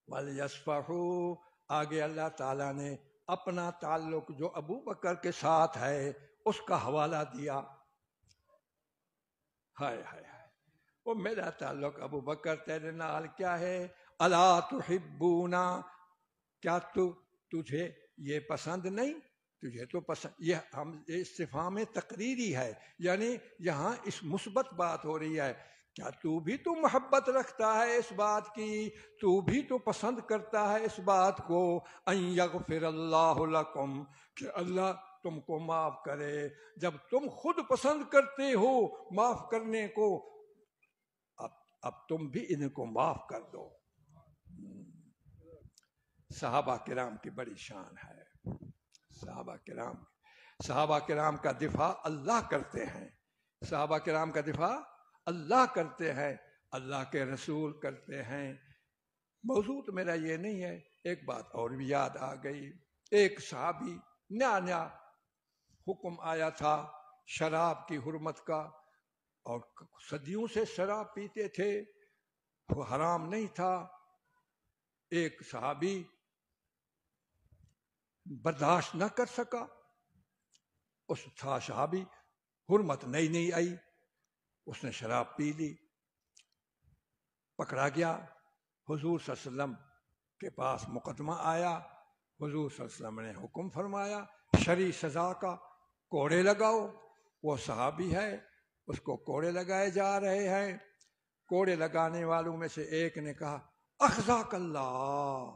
وَلْيَصْفَحُوا، آگے اللہ تعالیٰ نے اپنا تعلق جو ابو بکر کے ساتھ ہے اس کا حوالہ دیا۔ ہائے ہائے ہائے، وہ میرا تعلق ابو بکر تیرے نال کیا ہے؟ الا تحبون، کیا تجھے یہ پسند نہیں؟ تجھے تو پسند، یہ ہم استفہام تقریری ہے، یعنی یہاں اس مثبت بات ہو رہی ہے، کیا تو بھی تو محبت رکھتا ہے اس بات کی، تو بھی تو پسند کرتا ہے اس بات کو، ان یغفر اللہ لکم، کہ اللہ تم کو معاف کرے۔ جب تم خود پسند کرتے ہو معاف کرنے کو، اب تم بھی ان کو معاف کر دو۔ صحابہ کرام کی بڑی شان ہے، صحابہ کرام کا دفاع اللہ کرتے ہیں، صحابہ کرام کا دفاع اللہ کرتے ہیں، اللہ کے رسول کرتے ہیں۔ موضوع تو میرا یہ نہیں ہے، ایک بات اور بھی یاد آ گئی۔ ایک صحابی نیا حکم آیا تھا شراب کی حرمت کا، اور صدیوں سے شراب پیتے تھے، وہ حرام نہیں تھا۔ ایک صحابی برداشت نہ کر سکا. اس تھا صحابی، حرمت نئی نئی آئی، اس نے شراب پی لی، پکڑا گیا. حضور صلی اللہ علیہ وسلم کے پاس مقدمہ آیا. حضور صلی اللہ علیہ وسلم نے حکم فرمایا شرعی سزا کا، کوڑے لگاؤ. وہ صحابی ہے، اس کو کوڑے لگائے جا رہے ہیں. کوڑے لگانے والوں میں سے ایک نے کہا اخزاک اللہ،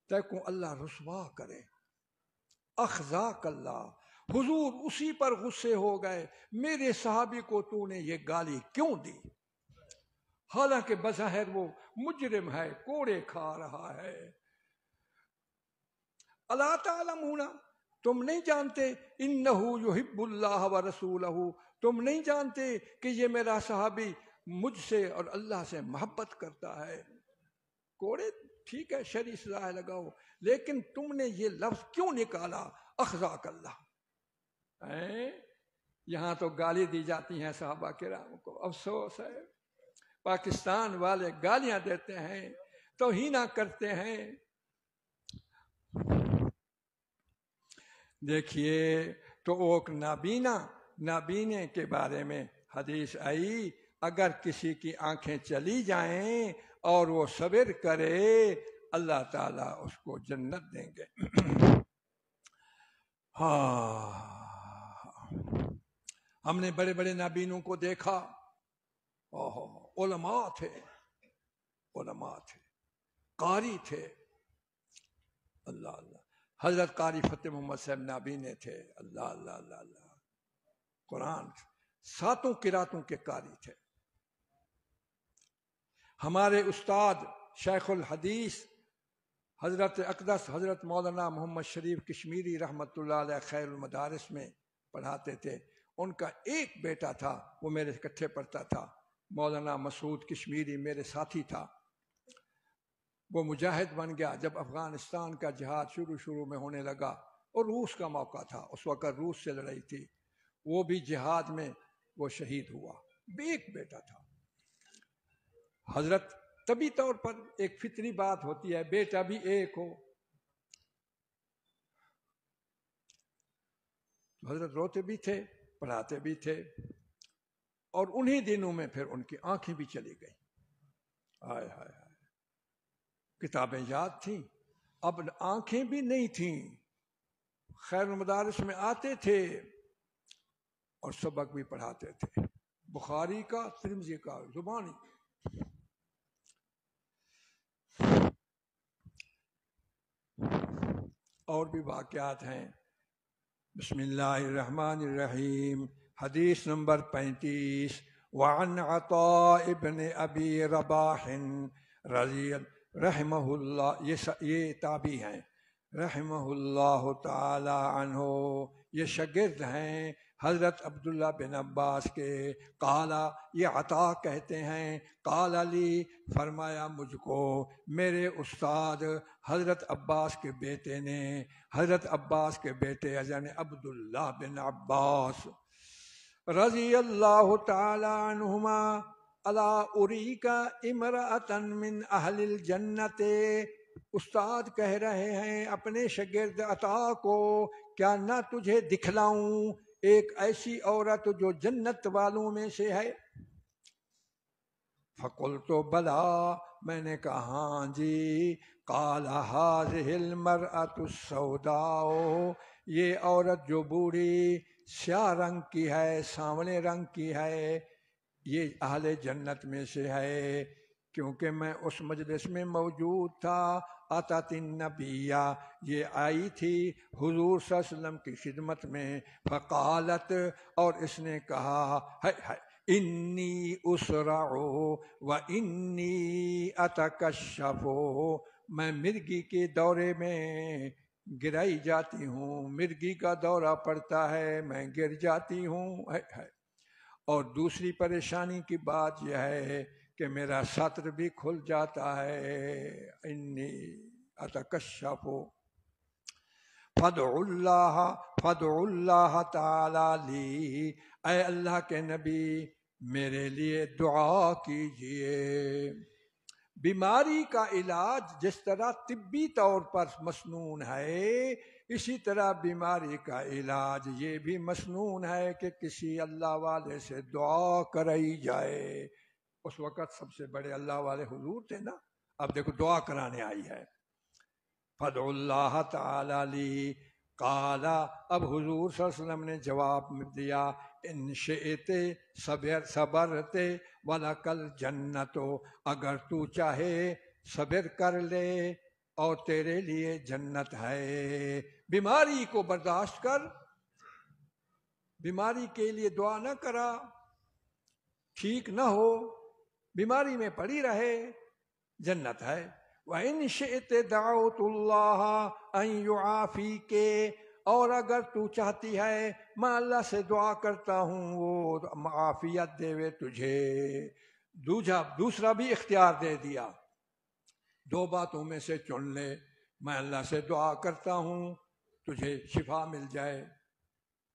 تیکوں اللہ رسوا کرے، اخزاک اللہ. حضور اسی پر غصے ہو گئے، میرے صحابی کو تو نے یہ گالی کیوں دی؟ حالانکہ بظاہر وہ مجرم ہے، کوڑے کھا رہا ہے. الا تعلمون، تم نہیں جانتے انہ یحب اللہ ورسولہ، تم نہیں جانتے کہ یہ میرا صحابی مجھ سے اور اللہ سے محبت کرتا ہے. کوڑے ٹھیک ہے، شرعی سزا لگاؤ، لیکن تم نے یہ لفظ کیوں نکالا اخزاک اللہ؟ یہاں تو گالی دی جاتی ہیں صحابہ کرام کو. افسوس ہے پاکستان والے گالیاں دیتے ہیں، توہین کرتے ہیں. دیکھیے تو اوک نابینے کے بارے میں حدیث آئی، اگر کسی کی آنکھیں چلی جائیں اور وہ صبر کرے اللہ تعالیٰ اس کو جنت دیں گے. ہاں، ہم نے بڑے بڑے نابینوں کو دیکھا، علماء تھے، قاری تھے. اللہ اللہ، حضرت قاری فتح محمد صاحب نابینے تھے. اللہ اللہ اللہ اللہ، قرآن 7 قراتوں کے قاری تھے. ہمارے استاد شیخ الحدیث حضرت اقدس حضرت مولانا محمد شریف کشمیری رحمۃ اللہ علیہ خیر المدارس میں پڑھاتے تھے. ان کا ایک بیٹا تھا، وہ میرے کٹھے پڑھتا تھا، مولانا مسعود کشمیری میرے ساتھی تھا. وہ مجاہد بن گیا جب افغانستان کا جہاد شروع میں ہونے لگا، اور روس کا موقع تھا، اس وقت روس سے لڑائی تھی. وہ بھی جہاد میں وہ شہید ہوا. ایک بیٹا تھا. حضرت طبی طور پر ایک فطری بات ہوتی ہے، بیٹا بھی ایک ہو. حضرت روتے بھی تھے، پڑھاتے بھی تھے، اور انہی دنوں میں پھر ان کی آنکھیں بھی چلی گئیں. ہائے ہائے ہائے، کتابیں یاد تھیں، اب آنکھیں بھی نہیں تھیں. خیر المدارس میں آتے تھے اور سبق بھی پڑھاتے تھے، بخاری کا، ترمذی کا، زبانی. اور بھی واقعات ہیں. بسم اللہ الرحمن الرحیم. حدیث نمبر 35. وعن عطاء ابن ابی رباح رضی رحمہ اللہ، یہ تابعی ہیں، رحمہ اللہ تعالی عنہ، یہ شاگرد ہیں حضرت عبداللہ بن عباس کے. قالا، یہ عطا کہتے ہیں، قال علی، فرمایا مجھ کو میرے استاد حضرت عباس کے بیٹے نے، حضرت عباس کے بیٹے یعنی عبداللہ بن عباس رضی اللہ تعالی عنہما، الا اریک امرأة من اہل الجنت. استاد کہہ رہے ہیں اپنے شاگرد عطا کو، کیا نہ تجھے دکھلاؤں ایک ایسی عورت جو جنت والوں میں سے ہے؟ فقلت بلا، میں نے کہا ہاں جی. قال هذه المرأة السوداء، یہ عورت جو بوڑھی سیاہ رنگ کی ہے، سانولے رنگ کی ہے، یہ اہل جنت میں سے ہے. کیونکہ میں اس مجلس میں موجود تھا. آتت النبیہ، یہ آئی تھی حضور صلی اللہ علیہ وسلم کی خدمت میں. فقالت، اور اس نے کہا، انی اسرع و انی اتکشف، میں مرگی کے دورے میں گرائی جاتی ہوں، مرگی کا دورہ پڑتا ہے، میں گر جاتی ہوں. اور دوسری پریشانی کی بات یہ ہے کہ میرا سطر بھی کھل جاتا ہے. انی اتکشف. فادع اللہ تعالی لی، اے اللہ کے نبی میرے لیے دعا کیجئے. بیماری کا علاج جس طرح طبی طور پر مسنون ہے، اسی طرح بیماری کا علاج یہ بھی مسنون ہے کہ کسی اللہ والے سے دعا کرائی جائے. اس وقت سب سے بڑے اللہ والے حضور تھے نا. اب دیکھو دعا کرانے آئی ہے. فدعوا اللہ تعالی لی. قال اب حضور صلی اللہ علیہ وسلم نے جواب دیا ان شئت صبرت ولک الجنت. اگر تو چاہے صبر کر لے اور تیرے لیے جنت ہے. بیماری کو برداشت کر, بیماری کے لیے دعا نہ کرا, ٹھیک نہ ہو, بیماری میں پڑی رہے, جنت ہے. وَإِن شِئْتَ دَعَوْتُ اللَّهَ أَن يُعَافِيكَ. اور اگر تو چاہتی ہے میں اللہ سے دعا کرتا ہوں وہ عافیت دے وے تجھے. دوسرا بھی اختیار دے دیا, دو باتوں میں سے چن لے. میں اللہ سے دعا کرتا ہوں تجھے شفا مل جائے,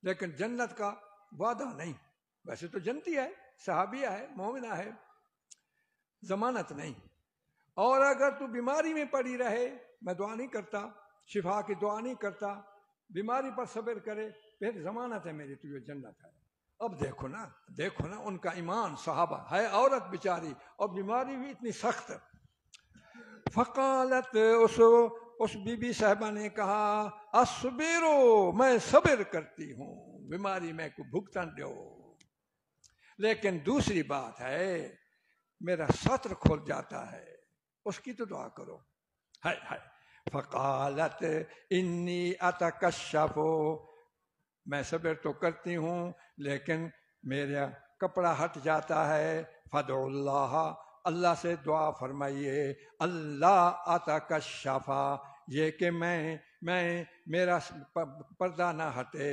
لیکن جنت کا وعدہ نہیں. ویسے تو جنتی ہے, صحابیہ ہے, مومنہ ہے, ضمانت نہیں. اور اگر تو بیماری میں پڑی رہے, میں دعا نہیں کرتا, شفا کی دعا نہیں کرتا, بیماری پر صبر کرے, پھر ضمانت ہے میری تجھے جنت ہے. اب دیکھو نا ان کا ایمان. صحابہ ہے عورت بیچاری اور بیماری بھی اتنی سخت. فقالت اس بی بی صاحبہ نے کہا اصبرو, میں صبر کرتی ہوں, بیماری میں کو بھگتن دو. لیکن دوسری بات ہے میرا سطر کھل جاتا ہے, اس کی تو دعا کرو. فقالت انی اتکشف, میں صبر تو کرتی ہوں لیکن میرا کپڑا ہٹ جاتا ہے. فدعوا اللہ, اللہ سے دعا فرمائیے. اللہ اتکشف, یہ کہ میں میرا پردہ نہ ہٹے.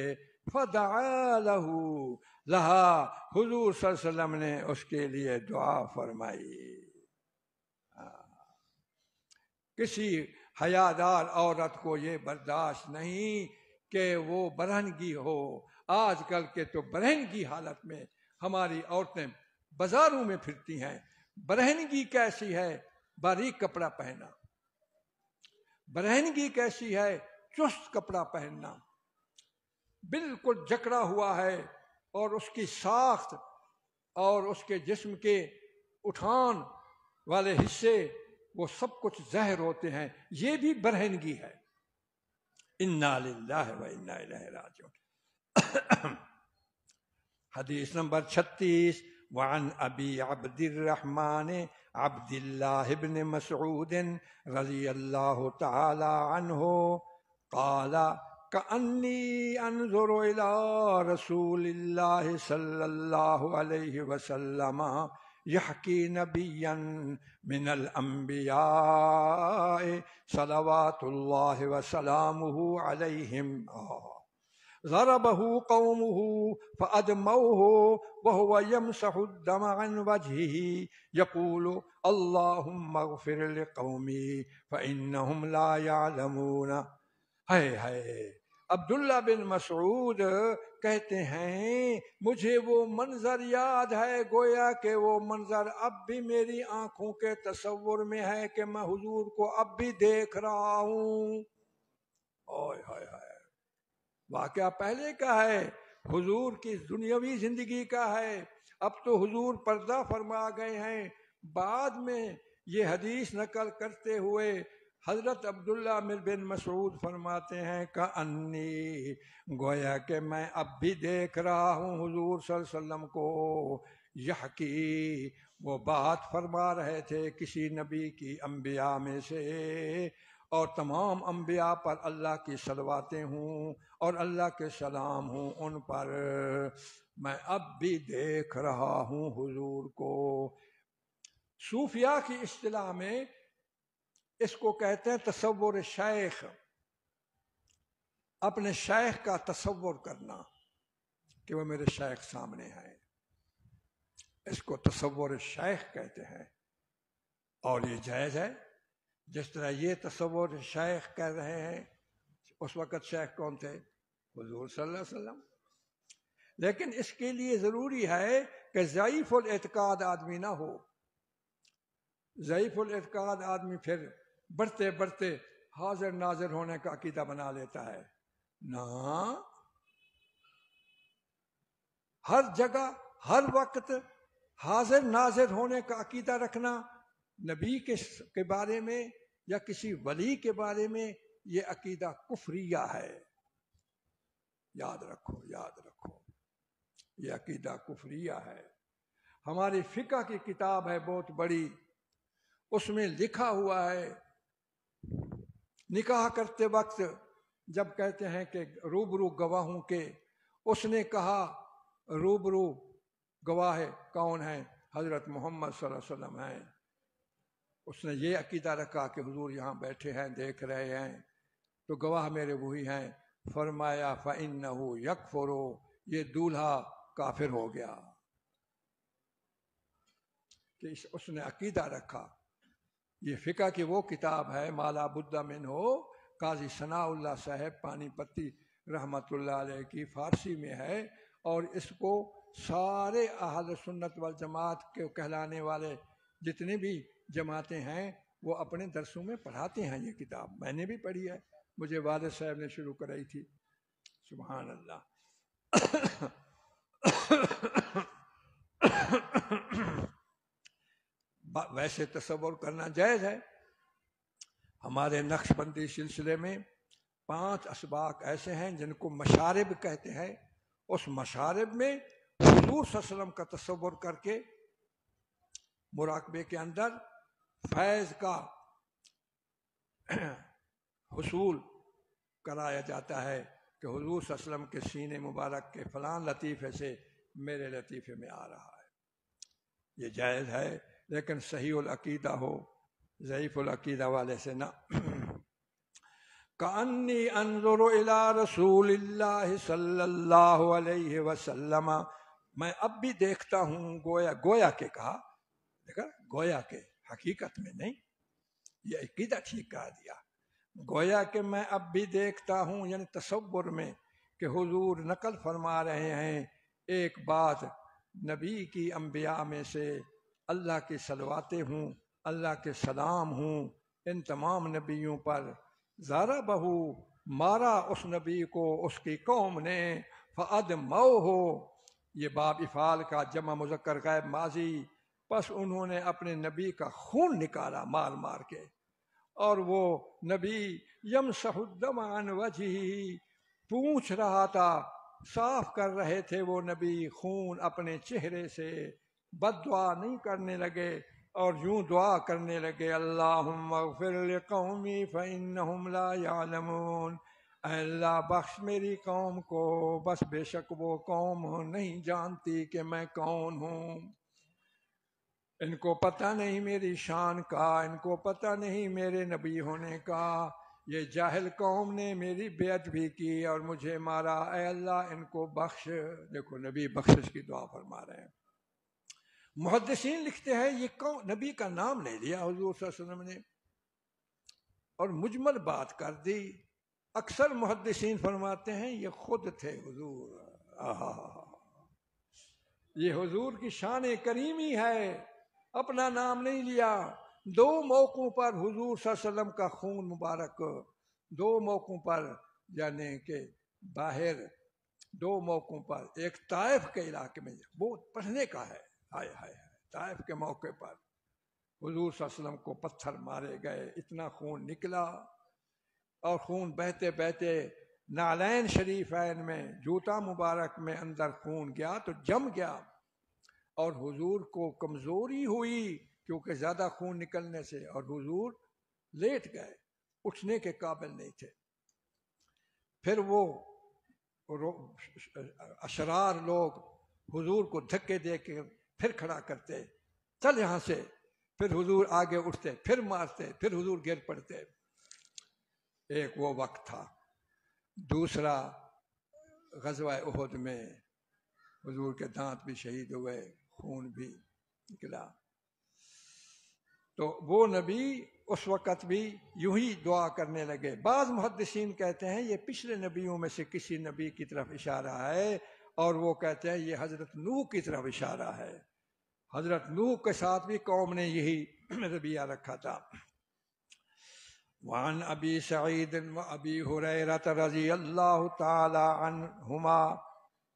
فدعا لہا, حضور صلی اللہ علیہ وسلم نے اس کے لیے دعا فرمائی. کسی حیادار عورت کو یہ برداشت نہیں کہ وہ برہنگی ہو. آج کل کے تو برہنگی حالت میں ہماری عورتیں بازاروں میں پھرتی ہیں. برہنگی کیسی ہے؟ باریک کپڑا پہننا. برہنگی کیسی ہے؟ چست کپڑا پہننا, بالکل جکڑا ہوا ہے, اور اس کی ساخت اور اس کے جسم کے اٹھان والے حصے وہ سب کچھ زہر ہوتے ہیں. یہ بھی برہنگی ہے. انا للہ و انا الیہ راجعون. حدیث نمبر 36. وعن ابی عبد الرحمن عبد اللہ بن مسعود رضی اللہ تعالی عنہ قال کأنی انظر الى رسول اللہ صلی اللہ علیہ وسلم یحکی نبیا من الانبیاء صلوات اللہ وسلامہ علیہم ضربه قومه فأدموه وهو يمسح الدم عن وجهه يقول اللهم اغفر لقومي فإنهم لا يعلمون. عبداللہ بن مسعود کہتے ہیں مجھے وہ منظر یاد ہے گویا کہ وہ منظر اب بھی میری آنکھوں کے تصور میں ہے کہ میں حضور کو اب بھی دیکھ رہا ہوں. واقعہ پہلے کا ہے, حضور کی دنیاوی زندگی کا ہے. اب تو حضور پردہ فرما گئے ہیں. بعد میں یہ حدیث نقل کرتے ہوئے حضرت عبداللہ بن مسعود فرماتے ہیں کأنی, گویا کہ میں اب بھی دیکھ رہا ہوں حضور صلی اللہ علیہ وسلم کو. یحکی, وہ بات فرما رہے تھے کسی نبی کی انبیاء میں سے, اور تمام انبیاء پر اللہ کی صلواتیں ہوں اور اللہ کے سلام ہوں ان پر. میں اب بھی دیکھ رہا ہوں حضور کو. صوفیاء کی اصطلاح میں اس کو کہتے ہیں تصور شیخ. اپنے شیخ کا تصور کرنا کہ وہ میرے شیخ سامنے ہیں, اس کو تصور شیخ کہتے ہیں. اور یہ جائز ہے. جس طرح یہ تصور شیخ کہہ رہے ہیں, اس وقت شیخ کون تھے؟ حضور صلی اللہ علیہ وسلم. لیکن اس کے لیے ضروری ہے کہ ضعیف الاعتقاد آدمی نہ ہو. ضعیف الاعتقاد آدمی پھر بڑھتے بڑھتے حاضر ناظر ہونے کا عقیدہ بنا لیتا ہے. نہ، ہر جگہ ہر وقت حاضر ناظر ہونے کا عقیدہ رکھنا نبی کے بارے میں یا کسی ولی کے بارے میں یہ عقیدہ کفریہ ہے. یاد رکھو، یاد رکھو، یہ عقیدہ کفریہ ہے. ہماری فقہ کی کتاب ہے بہت بڑی، اس میں لکھا ہوا ہے نکاح کرتے وقت جب کہتے ہیں کہ روبرو گواہوں کے، اس نے کہا روبرو گواہ کون ہیں؟ حضرت محمد صلی اللہ علیہ وسلم ہیں. اس نے یہ عقیدہ رکھا کہ حضور یہاں بیٹھے ہیں، دیکھ رہے ہیں، تو گواہ میرے وہی ہیں. فرمایا فَإِنَّهُ يَكْفُرُ، یہ دولہا کافر ہو گیا. کہ اس نے عقیدہ رکھا. یہ فقہ کی وہ کتاب ہے مالا بدہ من ہو، قاضی ثناء اللہ صاحب پانی پتی رحمت اللہ علیہ کی فارسی میں ہے، اور اس کو سارے اہل سنت والجماعت کے کہلانے والے جتنے بھی جماعتیں ہیں وہ اپنے درسوں میں پڑھاتے ہیں. یہ کتاب میں نے بھی پڑھی ہے، مجھے والد صاحب نے شروع کرائی تھی. سبحان اللہ. ویسے تصور کرنا جائز ہے. ہمارے نقش بندی سلسلے میں 5 اسباق ایسے ہیں جن کو مشارب کہتے ہیں. اس مشارب میں حضور صلی اللہ علیہ وسلم کا تصور کر کے مراقبے کے اندر فیض کا حصول کرایا جاتا ہے کہ حضور صلی اللہ علیہ وسلم کے سینے مبارک کے فلان لطیفے سے میرے لطیفے میں آ رہا ہے. یہ جائز ہے، لیکن صحیح العقیدہ ہو، ضعیف العقیدہ والے سے نہ. کأنی انظر الی رسول اللہ صلی اللہ علیہ وسلم، میں اب بھی دیکھتا ہوں. گویا کے کہا، دیکھا، گویا کے، حقیقت میں نہیں. یہ عقیدہ ٹھیک کہا دیا. گویا کہ میں اب بھی دیکھتا ہوں، یعنی تصور میں، کہ حضور نقل فرما رہے ہیں ایک بات نبی کی انبیاء میں سے. اللہ کی صلواتیں ہوں، اللہ کے سلام ہوں ان تمام نبیوں پر. زارا بہو، مارا اس نبی کو اس کی قوم نے. فَأَدْمَوْهُ، یہ باب افعال کا جمع مذکر غائب ماضی. پس انہوں نے اپنے نبی کا خون نکالا مار مار کے. اور وہ نبی یمسح الدم عن وجہہ، پوچھ رہا تھا، صاف کر رہے تھے وہ نبی خون اپنے چہرے سے. بد دعا نہیں کرنے لگے اور یوں دعا کرنے لگے، اللہم اغفر لقومی فإنہم لا یعلمون. اے اللہ بخش میری قوم کو، بس بے شک وہ قوم نہیں جانتی کہ میں کون ہوں. ان کو پتہ نہیں میری شان کا، ان کو پتہ نہیں میرے نبی ہونے کا. یہ جاہل قوم نے میری بے ادبی کی اور مجھے مارا. اے اللہ ان کو بخش. دیکھو نبی بخشش کی دعا فرما رہے ہیں. محدثین لکھتے ہیں یہ نبی کا نام نہیں لیا حضور صلی اللہ علیہ وسلم نے اور مجمل بات کر دی. اکثر محدثین فرماتے ہیں یہ خود تھے حضور. یہ حضور کی شان کریمی ہے، اپنا نام نہیں لیا. 2 موقعوں پر حضور صلی اللہ علیہ وسلم کا خون مبارک، 2 موقعوں پر، یعنی کہ باہر 2 موقعوں پر. ایک طائف کے علاقے میں، وہ پڑھنے کا ہے. ہائے ہائے، طائف کے موقع پر حضور صلی اللہ علیہ وسلم کو پتھر مارے گئے، اتنا خون نکلا، اور خون بہتے بہتے نعلین شریفین میں، جوتا مبارک میں اندر خون گیا تو جم گیا. اور حضور کو کمزوری ہوئی کیونکہ زیادہ خون نکلنے سے، اور حضور لیٹ گئے، اٹھنے کے قابل نہیں تھے. پھر وہ اشرار لوگ حضور کو دھکے دے کے پھر کھڑا کرتے، چل یہاں سے. پھر حضور آگے اٹھتے، پھر مارتے، پھر حضور گر پڑتے. ایک وہ وقت تھا. دوسرا غزوہ احد میں حضور کے دانت بھی شہید ہوئے، خون بھی نکلا. تو وہ نبی اس وقت بھی یوں ہی دعا کرنے لگے. بعض محدثین کہتے ہیں یہ پچھلے نبیوں میں سے کسی نبی کی طرف اشارہ ہے، اور وہ کہتے ہیں یہ حضرت نوح کی طرف اشارہ ہے. حضرت نوح کے ساتھ بھی قوم نے یہی رویہ رکھا تھا. وعن ابی سعید و ابی ہریرہ رضی اللہ تعالی عنہما،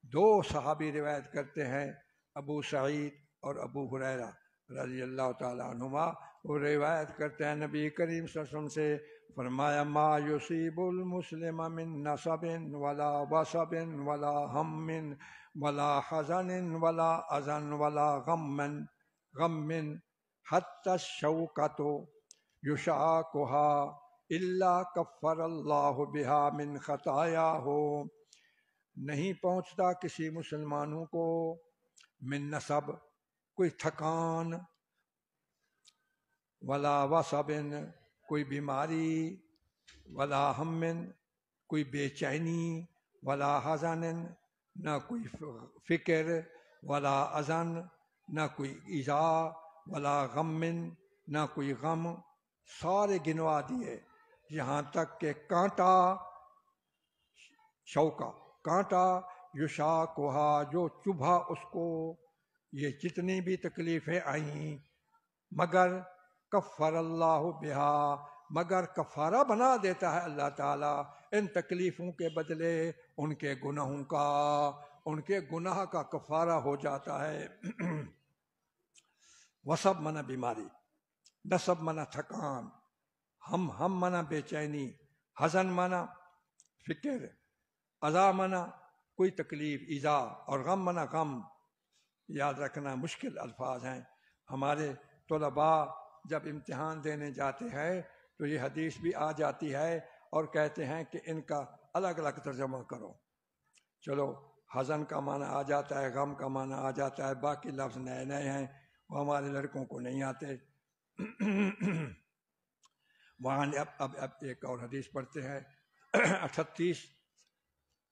دو صحابی روایت کرتے ہیں، ابو سعید اور ابو ہریرہ رضی اللہ تعالی عنہما، وہ روایت کرتے ہیں نبی کریم صلی اللہ علیہ وسلم سے، فرمایا ما یصیب المسلم من نصب ولا وصب ولا ہم ولا حزن ولا اذن ولا غم حتی الشوکۃ یشاکها الا کفر اللہ بها من خطایاہ، نہیں پہنچتا کسی مسلمانوں کو من نصب کوئی تھکان، ولا وصب کوئی بیماری، ولا ہم کوئی بے چینی، ولا حزن نہ کوئی فکر، ولا اذن نہ کوئی ایذا، ولا غم نہ کوئی غم، سارے گنوا دیے یہاں تک کہ کانٹا، شوکا کانٹا، یشاکھا جو چبھا اس کو، یہ جتنی بھی تکلیفیں آئیں، مگر کفر اللہ بہا، مگر کفارہ بنا دیتا ہے اللہ تعالیٰ ان تکلیفوں کے بدلے ان کے گناہوں کا، ان کے گناہ کا کفارہ ہو جاتا ہے۔ وصب منا بیماری، نصب منا تھکان، ہم منا بے چینی، حزن منا فکر، اذا منا کوئی تکلیف ایذا، اور غم منا غم۔ یاد رکھنا مشکل الفاظ ہیں، ہمارے طلباء جب امتحان دینے جاتے ہیں تو یہ حدیث بھی آ جاتی ہے اور کہتے ہیں کہ ان کا الگ الگ ترجمہ کرو۔ چلو حزن کا معنی آ جاتا ہے، غم کا معنی آ جاتا ہے، باقی لفظ نئے نئے ہیں، وہ ہمارے لڑکوں کو نہیں آتے۔ وہاں اب ایک اور حدیث پڑھتے ہیں 38۔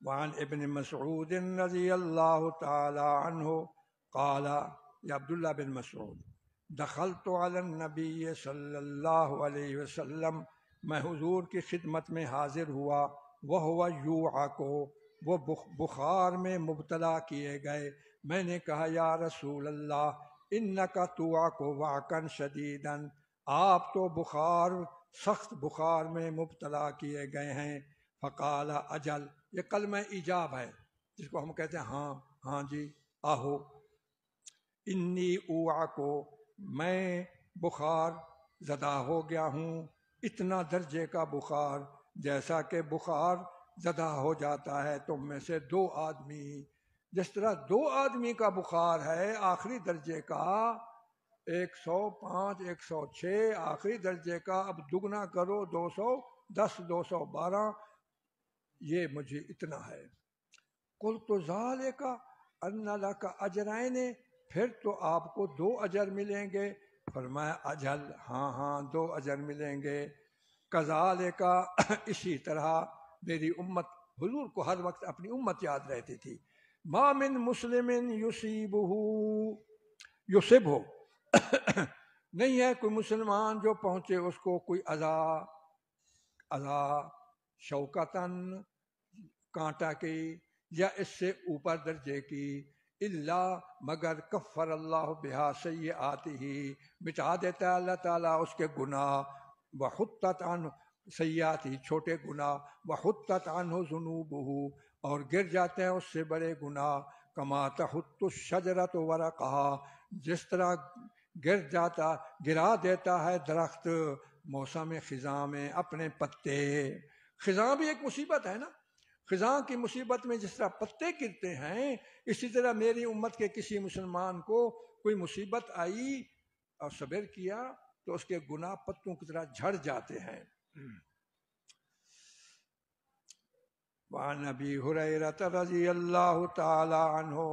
وعن ابن مسعود رضی اللہ تعالی عنہ قال، یا عبداللہ بن مسعود، دخلت علی النبی صلی اللہ علیہ وسلم، میں حضور کی خدمت میں حاضر ہوا، وہو یوعک، وہ بخار میں مبتلا کیے گئے۔ میں نے کہا یا رسول اللہ انک توعک وعکا شدیدا، آپ تو سخت بخار میں مبتلا کیے گئے ہیں۔ فقال اجل، یہ کلمہ ایجاب ہے جس کو ہم کہتے ہیں ہاں جی آہو۔ انی اوعک، میں بخار زدہ ہو گیا ہوں، اتنا درجے کا بخار جیسا کہ بخار زدہ ہو جاتا ہے تم میں سے دو آدمی، جس طرح دو آدمی کا بخار ہے آخری درجے کا 105 106، آخری درجے کا اب دگنا کرو 210 212، یہ مجھے اتنا ہے۔ قلت ذالک ان لک اجرین، پھر تو آپ کو 2 اجر ملیں گے۔ فرمایا اجل، ہاں 2 اجر ملیں گے۔ کذالک، اسی طرح میری امت، حضور کو ہر وقت اپنی امت یاد رہتی تھی۔ ما من مسلم یصبہ، نہیں ہے کوئی مسلمان جو پہنچے اس کو کوئی اذا شوکتن کانٹا کی یا اس سے اوپر درجے کی، الا مگر کفر اللہ بہا سیئاتہ، مٹا دیتا ہے اللہ تعالیٰ اس کے گناہ، وحطت عنہ سیئاتہ چھوٹے گناہ، وحطت عنہ ذنوبہ اور گر جاتے ہیں اس سے بڑے گناہ، کما تحط الشجرۃ ورقہا، جس طرح گرا دیتا ہے درخت موسم خزاں میں اپنے پتے۔ خزاں بھی ایک مصیبت ہے نا، خزاں کی مصیبت میں جس طرح پتے گرتے ہیں، اسی طرح میری امت کے کسی مسلمان کو کوئی مصیبت آئی اور صبر کیا تو اس کے گناہ پتوں کی طرح جھڑ جاتے ہیں۔ وعن ابی ہریرہ رضی اللہ تعالی عنہ،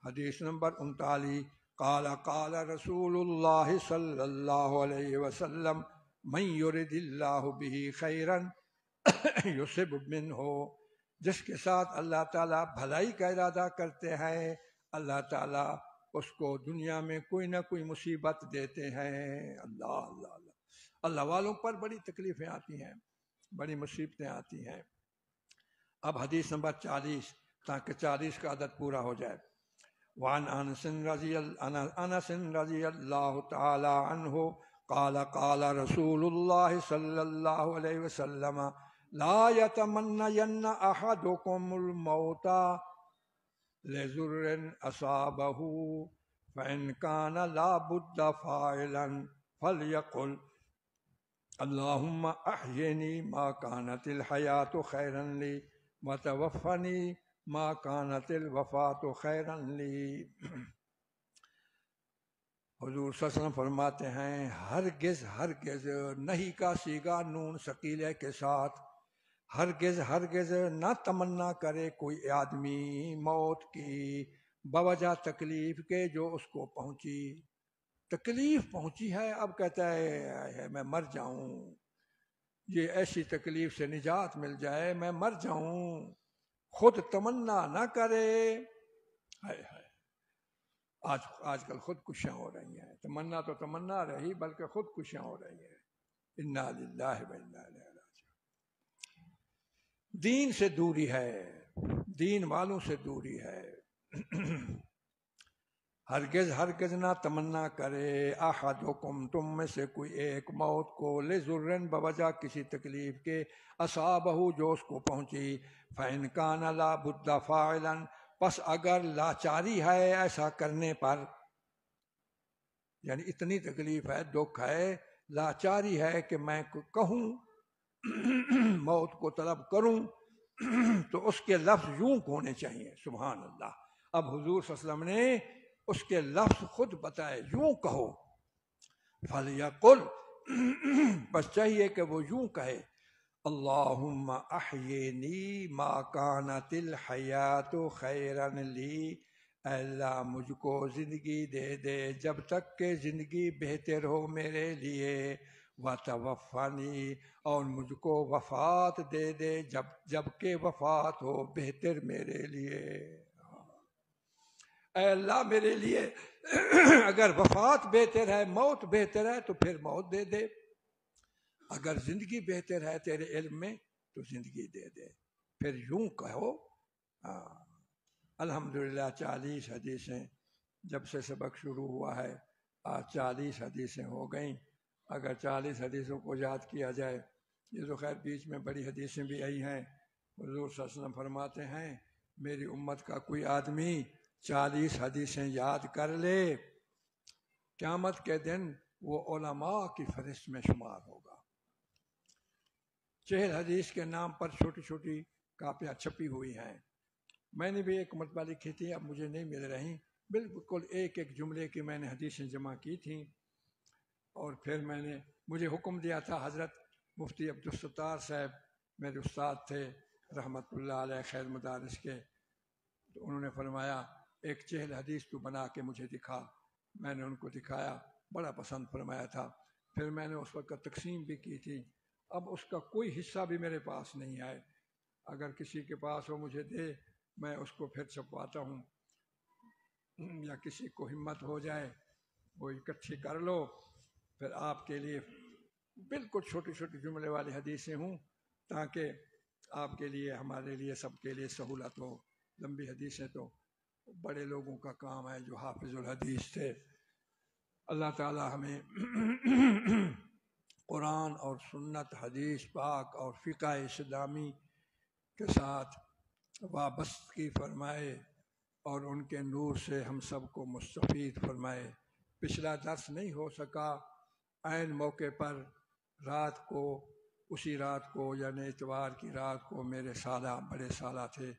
حدیث نمبر 39، قال قال رسول اللہ صلی اللہ علیہ وسلم، من یرد اللہ بہ خیرا یصب منہ، جس کے ساتھ اللہ تعالیٰ بھلائی کا ارادہ کرتے ہیں اللہ تعالیٰ اس کو دنیا میں کوئی نہ کوئی مصیبت دیتے ہیں۔ اللہ اللہ اللہ، اللہ والوں پر بڑی تکلیفیں آتی ہیں، بڑی مصیبتیں آتی ہیں۔ اب حدیث نمبر 40، تاکہ 40 کا عدد پورا ہو جائے۔ وعن انس رضی اللہ تعالی عنہ قال قال رسول اللہ صلی اللہ علیہ وسلم لا يتمنين احدكم الموت لضر اصابه فإن كان لا بد فاعلا فليقل اللهم احيني ما كانت الحياة خيرا لي وتوفني ما كانت الوفاة خيرا لي۔ حضور صلی اللہ علیہ وسلم فرماتے ہیں ہرگز ہرگز نہیں کا سیگا نون ثقیلے کے ساتھ، ہرگز ہرگز نہ تمنا کرے کوئی آدمی موت کی بوجہ تکلیف کے جو اس کو پہنچی۔ تکلیف پہنچی ہے، اب کہتا ہے میں مر جاؤں، یہ ایسی تکلیف سے نجات مل جائے میں مر جاؤں، خود تمنا نہ کرے۔ ہائے ہائے، آج کل خودکشیاں ہو رہی ہیں، تمنا تو تمنا رہی بلکہ خودکشیاں ہو رہی ہیں۔ انا للہ و انا الیہ راجعون۔ دین سے دوری ہے، دین والوں سے دوری ہے۔ ہرگز ہرگز نہ تمنا کرے احدکم تم میں سے کوئی ایک موت کو لضرن بوجہ کسی تکلیف کے اصابہ جو اس کو پہنچی، فإن کان لا بد فاعلا پس اگر لاچاری ہے ایسا کرنے پر، یعنی اتنی تکلیف ہے دکھ ہے لاچاری ہے کہ میں کہوں موت کو طلب کروں تو اس کے لفظ یوں ہونے چاہیے۔ سبحان اللہ، اب حضور صلی اللہ علیہ وسلم نے اس کے لفظ خود بتائے، یوں کہو، فَلْيَقُلْ بس چاہیے کہ وہ یوں کہے اللہم احیینی ما کانت الحیات خیرا لی، اے اللہ مجھ کو زندگی دے دے جب تک کہ زندگی بہتر ہو میرے لیے، وتوفنی اور مجھ کو وفات دے دے جب کہ وفات ہو بہتر میرے لیے۔ اے اللہ میرے لیے اگر وفات بہتر ہے، موت بہتر ہے تو پھر موت دے دے، اگر زندگی بہتر ہے تیرے علم میں تو زندگی دے دے۔ پھر یوں کہو۔ الحمدللہ 40 حدیثیں جب سے سبق شروع ہوا ہے، آج 40 حدیثیں ہو گئیں۔ اگر 40 حدیثوں کو یاد کیا جائے، یہ تو خیر بیچ میں بڑی حدیثیں بھی آئی ہیں۔ حضور صلی اللہ علیہ وسلم فرماتے ہیں میری امت کا کوئی آدمی 40 حدیثیں یاد کر لے، قیامت کے دن وہ علماء کی فہرست میں شمار ہوگا۔ 40 حدیث کے نام پر چھوٹی چھوٹی کاپیاں چھپی ہوئی ہیں، میں نے بھی ایک مرتبہ لکھی تھی، اب مجھے نہیں مل رہی، بالکل ایک ایک جملے کی میں نے حدیثیں جمع کی تھیں۔ اور پھر مجھے حکم دیا تھا حضرت مفتی عبدالستار صاحب میرے استاد تھے رحمت اللہ علیہ خیر مدارس کے، تو انہوں نے فرمایا ایک 40 حدیث تو بنا کے مجھے دکھا۔ میں نے ان کو دکھایا، بڑا پسند فرمایا تھا۔ پھر میں نے اس وقت تقسیم بھی کی تھی، اب اس کا کوئی حصہ بھی میرے پاس نہیں ہے، اگر کسی کے پاس ہو مجھے دے، میں اس کو پھر چھپواتا ہوں، یا کسی کو ہمت ہو جائے وہ اکٹھی کر لو، پھر آپ کے لیے بالکل چھوٹی چھوٹی جملے والی حدیثیں ہوں، تاکہ آپ کے لیے ہمارے لیے سب کے لیے سہولت ہو۔ لمبی حدیثیں تو بڑے لوگوں کا کام ہے جو حافظ الحدیث تھے۔ اللہ تعالی ہمیں قرآن اور سنت، حدیث پاک اور فقہ اسلامی کے ساتھ وابستگی فرمائے اور ان کے نور سے ہم سب کو مستفید فرمائے۔ پچھلا درس نہیں ہو سکا، عین موقع پر رات کو، اسی رات کو یعنی اتوار کی رات کو میرے سالہ، بڑے سالہ تھے،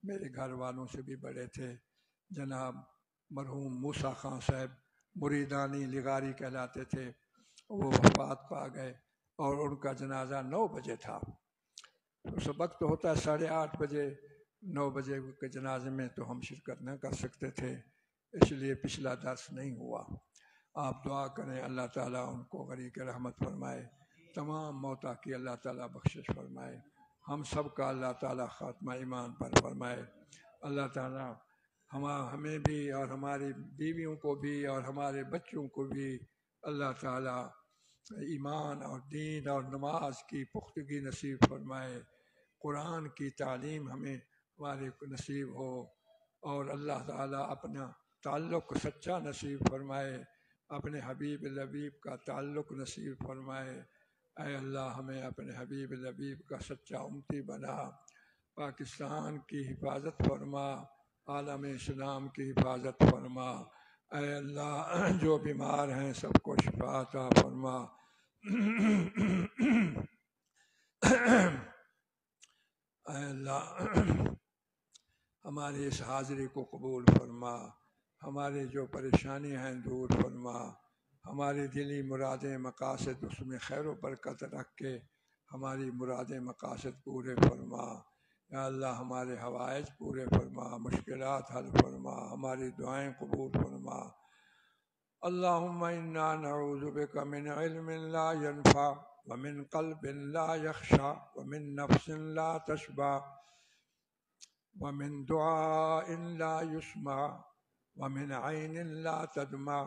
میرے گھر والوں سے بھی بڑے تھے، جناب مرحوم موسیٰ خان صاحب مریدانی لغاری کہلاتے تھے، وہ وفات پا گئے اور ان کا جنازہ 9 بجے تھا۔ سبق تو ہوتا ہے 8:30 بجے، 9 بجے کے جنازے میں تو ہم شرکت نہ کر سکتے تھے، اس لیے پچھلا درس نہیں ہوا۔ آپ دعا کریں اللہ تعالیٰ ان کو غریق رحمت فرمائے، تمام موتیٰ کی اللہ تعالیٰ بخشش فرمائے، ہم سب کا اللہ تعالیٰ خاتمہ ایمان پر فرمائے۔ اللہ تعالیٰ ہمیں بھی اور ہماری بیویوں کو بھی اور ہمارے بچوں کو بھی اللہ تعالیٰ ایمان اور دین اور نماز کی پختگی نصیب فرمائے، قرآن کی تعلیم ہمارے کو نصیب ہو، اور اللہ تعالیٰ اپنا تعلق سچا نصیب فرمائے۔ اپنے حبیب لبیب کا تعلق نصیب فرمائے۔ اے اللہ ہمیں اپنے حبیب لبیب کا سچا امتی بنا، پاکستان کی حفاظت فرما، عالم اسلام کی حفاظت فرما۔ اے اللہ جو بیمار ہیں سب کو شفا عطا فرما۔ اے اللہ ہماری اس حاضری کو قبول فرما، ہماری جو پریشانی ہیں دور فرما، ہماری دلی مرادیں مقاصد اس میں خیر و برکت رکھ کے ہماری مرادیں مقاصد پورے فرما۔ یا اللہ ہمارے حوائج پورے فرما، مشکلات حل فرما، ہماری دعائیں قبول فرما۔ اللہم انا نعوذ بک من علم لا ينفع ومن قلب لا يخشع ومن نفس لا تشبع ومن دعاء لا يسمع ومن عين لا تدمع۔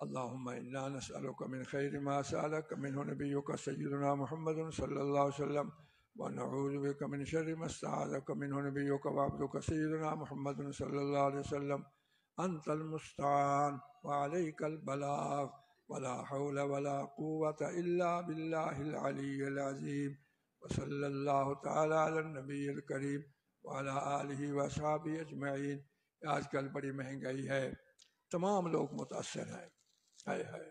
اللهم إنا نسألك من خير ما سألك منه نبيك سيدنا محمد صلى الله عليه وسلم، ونعوذ بك من شر ما استعاذك منه نبيك وعبدك سيدنا محمد صلى الله عليه وسلم۔ أنت المستعان وعليك البلاغ، ولا حول ولا قوة إلا بالله العلي العظيم۔ وصلى الله تعالى على النبي الكريم وعلى آلہ وصحبہ اجمعین۔ آج کل بڑی مہنگائی ہے، تمام لوگ متاثر ہیں۔ ہائے ہائے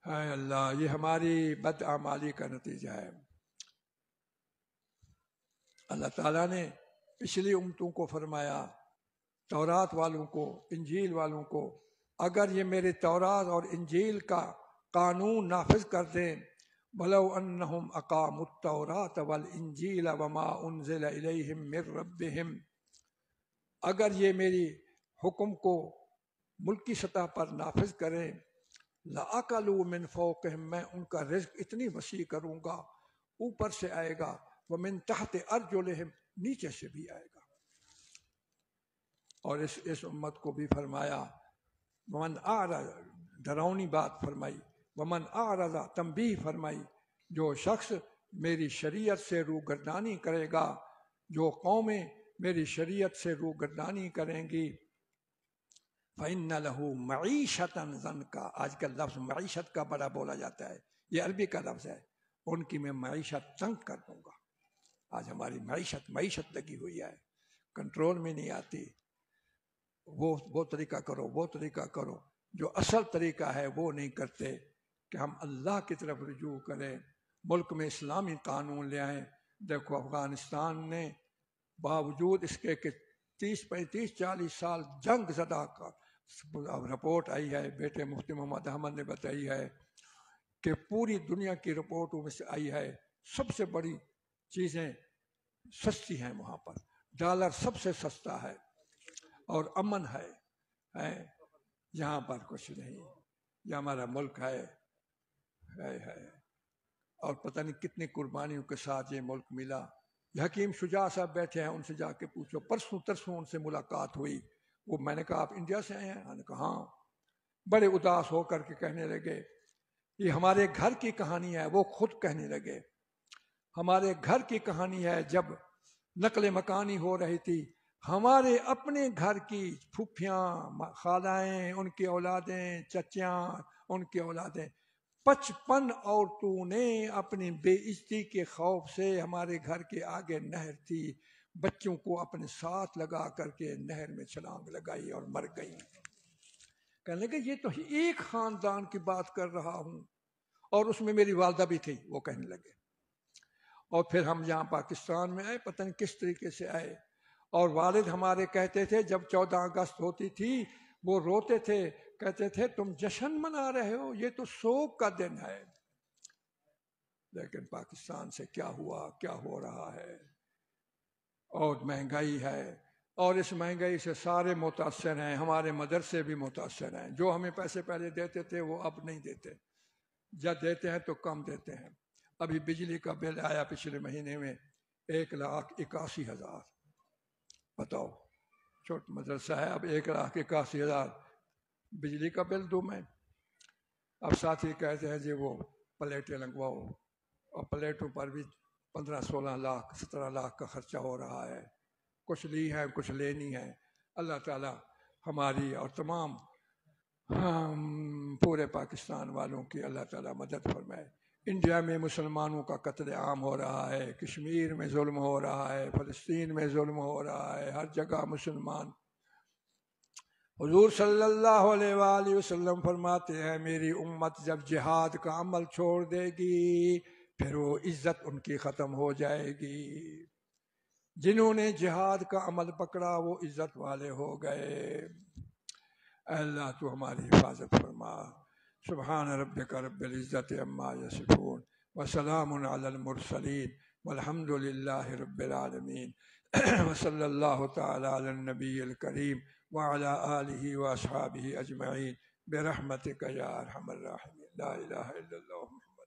ہائے اللہ، یہ ہماری بدعمالی کا نتیجہ ہے۔ اللہ تعالیٰ نے پچھلی امتوں کو فرمایا، تورات والوں کو، انجیل والوں کو، اگر یہ میرے تورات اور انجیل کا قانون نافذ کر دیں، وَلَوْ أَنَّهُمْ أَقَامُوا التَّوْرَاةَ وَالْإِنجِيلَ وَمَا أُنزِلَ إِلَيْهِمْ مِنْ رَبِّهِمْ، اگر یہ میری حکم کو ملکی سطح پر نافذ کریں، لَأَكَلُوا مِنْ فَوْقِهِمْ، میں ان کا رزق اتنی وسیع کروں گا، اوپر سے آئے گا، وَمِنْ تَحْتِ أَرْجُلِهِمْ، نیچے سے بھی آئے گا۔ اور اس امت کو بھی فرمایا، ومن اعرض، ڈراؤنی بات فرمائی، ومن اعرض، تنبیہ فرمائی، جو شخص میری شریعت سے روگردانی کرے گا، جو قومیں میری شریعت سے روگردانی کریں گی، فَإِنَّ لَهُ مَعِيشَةً ضَنْكًا، آج کل لفظ معیشت کا بڑا بولا جاتا ہے، یہ عربی کا لفظ ہے، ان کی میں معیشت تنگ کر دوں گا۔ آج ہماری معیشت لگی ہوئی ہے، کنٹرول میں نہیں آتی، وہ طریقہ کرو، وہ طریقہ کرو، جو اصل طریقہ ہے وہ نہیں کرتے، کہ ہم اللہ کی طرف رجوع کریں، ملک میں اسلامی قانون لے آئیں۔ دیکھو افغانستان نے باوجود اس کے کہ 30-35-40 سال جنگ زدہ کا رپورٹ آئی ہے، بیٹے مفتی محمد احمد نے بتائی ہے کہ پوری دنیا کی رپورٹوں میں سے آئی ہے، سب سے بڑی چیزیں سستی ہیں وہاں پر، ڈالر سب سے سستا ہے اور امن ہے، یہاں پر کچھ نہیں، یہ ہمارا ملک ہے اور پتہ نہیں کتنی قربانیوں کے ساتھ یہ ملک ملا۔ یہ حکیم شجاع صاحب بیٹھے ہیں، ان سے جا کے پوچھو، پرسوں ترسوں ان سے ملاقات ہوئی، وہ میں نے کہا آپ انڈیا سے آئے ہیں؟ میں نے کہا ہاں۔ بڑے اداس ہو کر کے کہنے لگے یہ ہمارے گھر کی کہانی ہے، وہ خود کہنے لگے ہمارے گھر کی کہانی ہے، جب نقل مکانی ہو رہی تھی ہمارے اپنے گھر کی پھوپھیاں، خالائیں، ان کی اولادیں، چچیاں، ان کی اولادیں، 55 عورتوں نے اپنی بے عزتی کے خوف سے، ہمارے گھر کے آگے نہر تھی، بچوں کو اپنے ساتھ لگا کر کے نہر میں چھلانگ لگائی اور مر گئی۔ کہنے لگے یہ تو ایک خاندان کی بات کر رہا ہوں، اور اس میں میری والدہ بھی تھی، وہ کہنے لگے۔ اور پھر ہم یہاں پاکستان میں آئے، پتہ نہیں کس طریقے سے آئے، اور والد ہمارے کہتے تھے جب 14 اگست ہوتی تھی وہ روتے تھے، کہتے تھے تم جشن منا رہے ہو، یہ تو سوگ کا دن ہے۔ لیکن پاکستان سے کیا ہوا، کیا ہو رہا ہے، اور مہنگائی ہے، اور اس مہنگائی سے سارے متاثر ہیں، ہمارے مدرسے بھی متاثر ہیں، جو ہمیں پیسے پہلے دیتے تھے وہ اب نہیں دیتے، جب دیتے ہیں تو کم دیتے ہیں۔ ابھی بجلی کا بل آیا پچھلے مہینے میں 1,81,000، بتاؤ، چھوٹا مدرسہ ہے، اب 1,81,000 بجلی کا بل دوں میں۔ اب ساتھی کہتے ہیں جی وہ پلیٹیں لگواؤ، اور پلیٹوں پر بھی 15-16 لاکھ 17 لاکھ کا خرچہ ہو رہا ہے، کچھ لی ہے کچھ لینی ہے۔ اللہ تعالی ہماری اور تمام ہم پورے پاکستان والوں کی اللہ تعالیٰ مدد فرمائے۔ انڈیا میں مسلمانوں کا قتل عام ہو رہا ہے، کشمیر میں ظلم ہو رہا ہے، فلسطین میں ظلم ہو رہا ہے، ہر جگہ مسلمان۔ حضور صلی اللہ علیہ وآلہ وسلم فرماتے ہیں میری امت جب جہاد کا عمل چھوڑ دے گی پھر وہ عزت ان کی ختم ہو جائے گی۔ جنہوں نے جہاد کا عمل پکڑا وہ عزت والے ہو گئے۔ اے اللہ تو ہماری حفاظت فرما۔ سبحان ربک رب العزت عما یصفون وسلام علی المرسلین والحمد للہ رب العالمین وصلی اللہ تعالی علی النبی الکریم وعلى آلہ واصحابہ اجمعین برحمتک یا ارحم الراحمین۔ لا الہ الا اللہ۔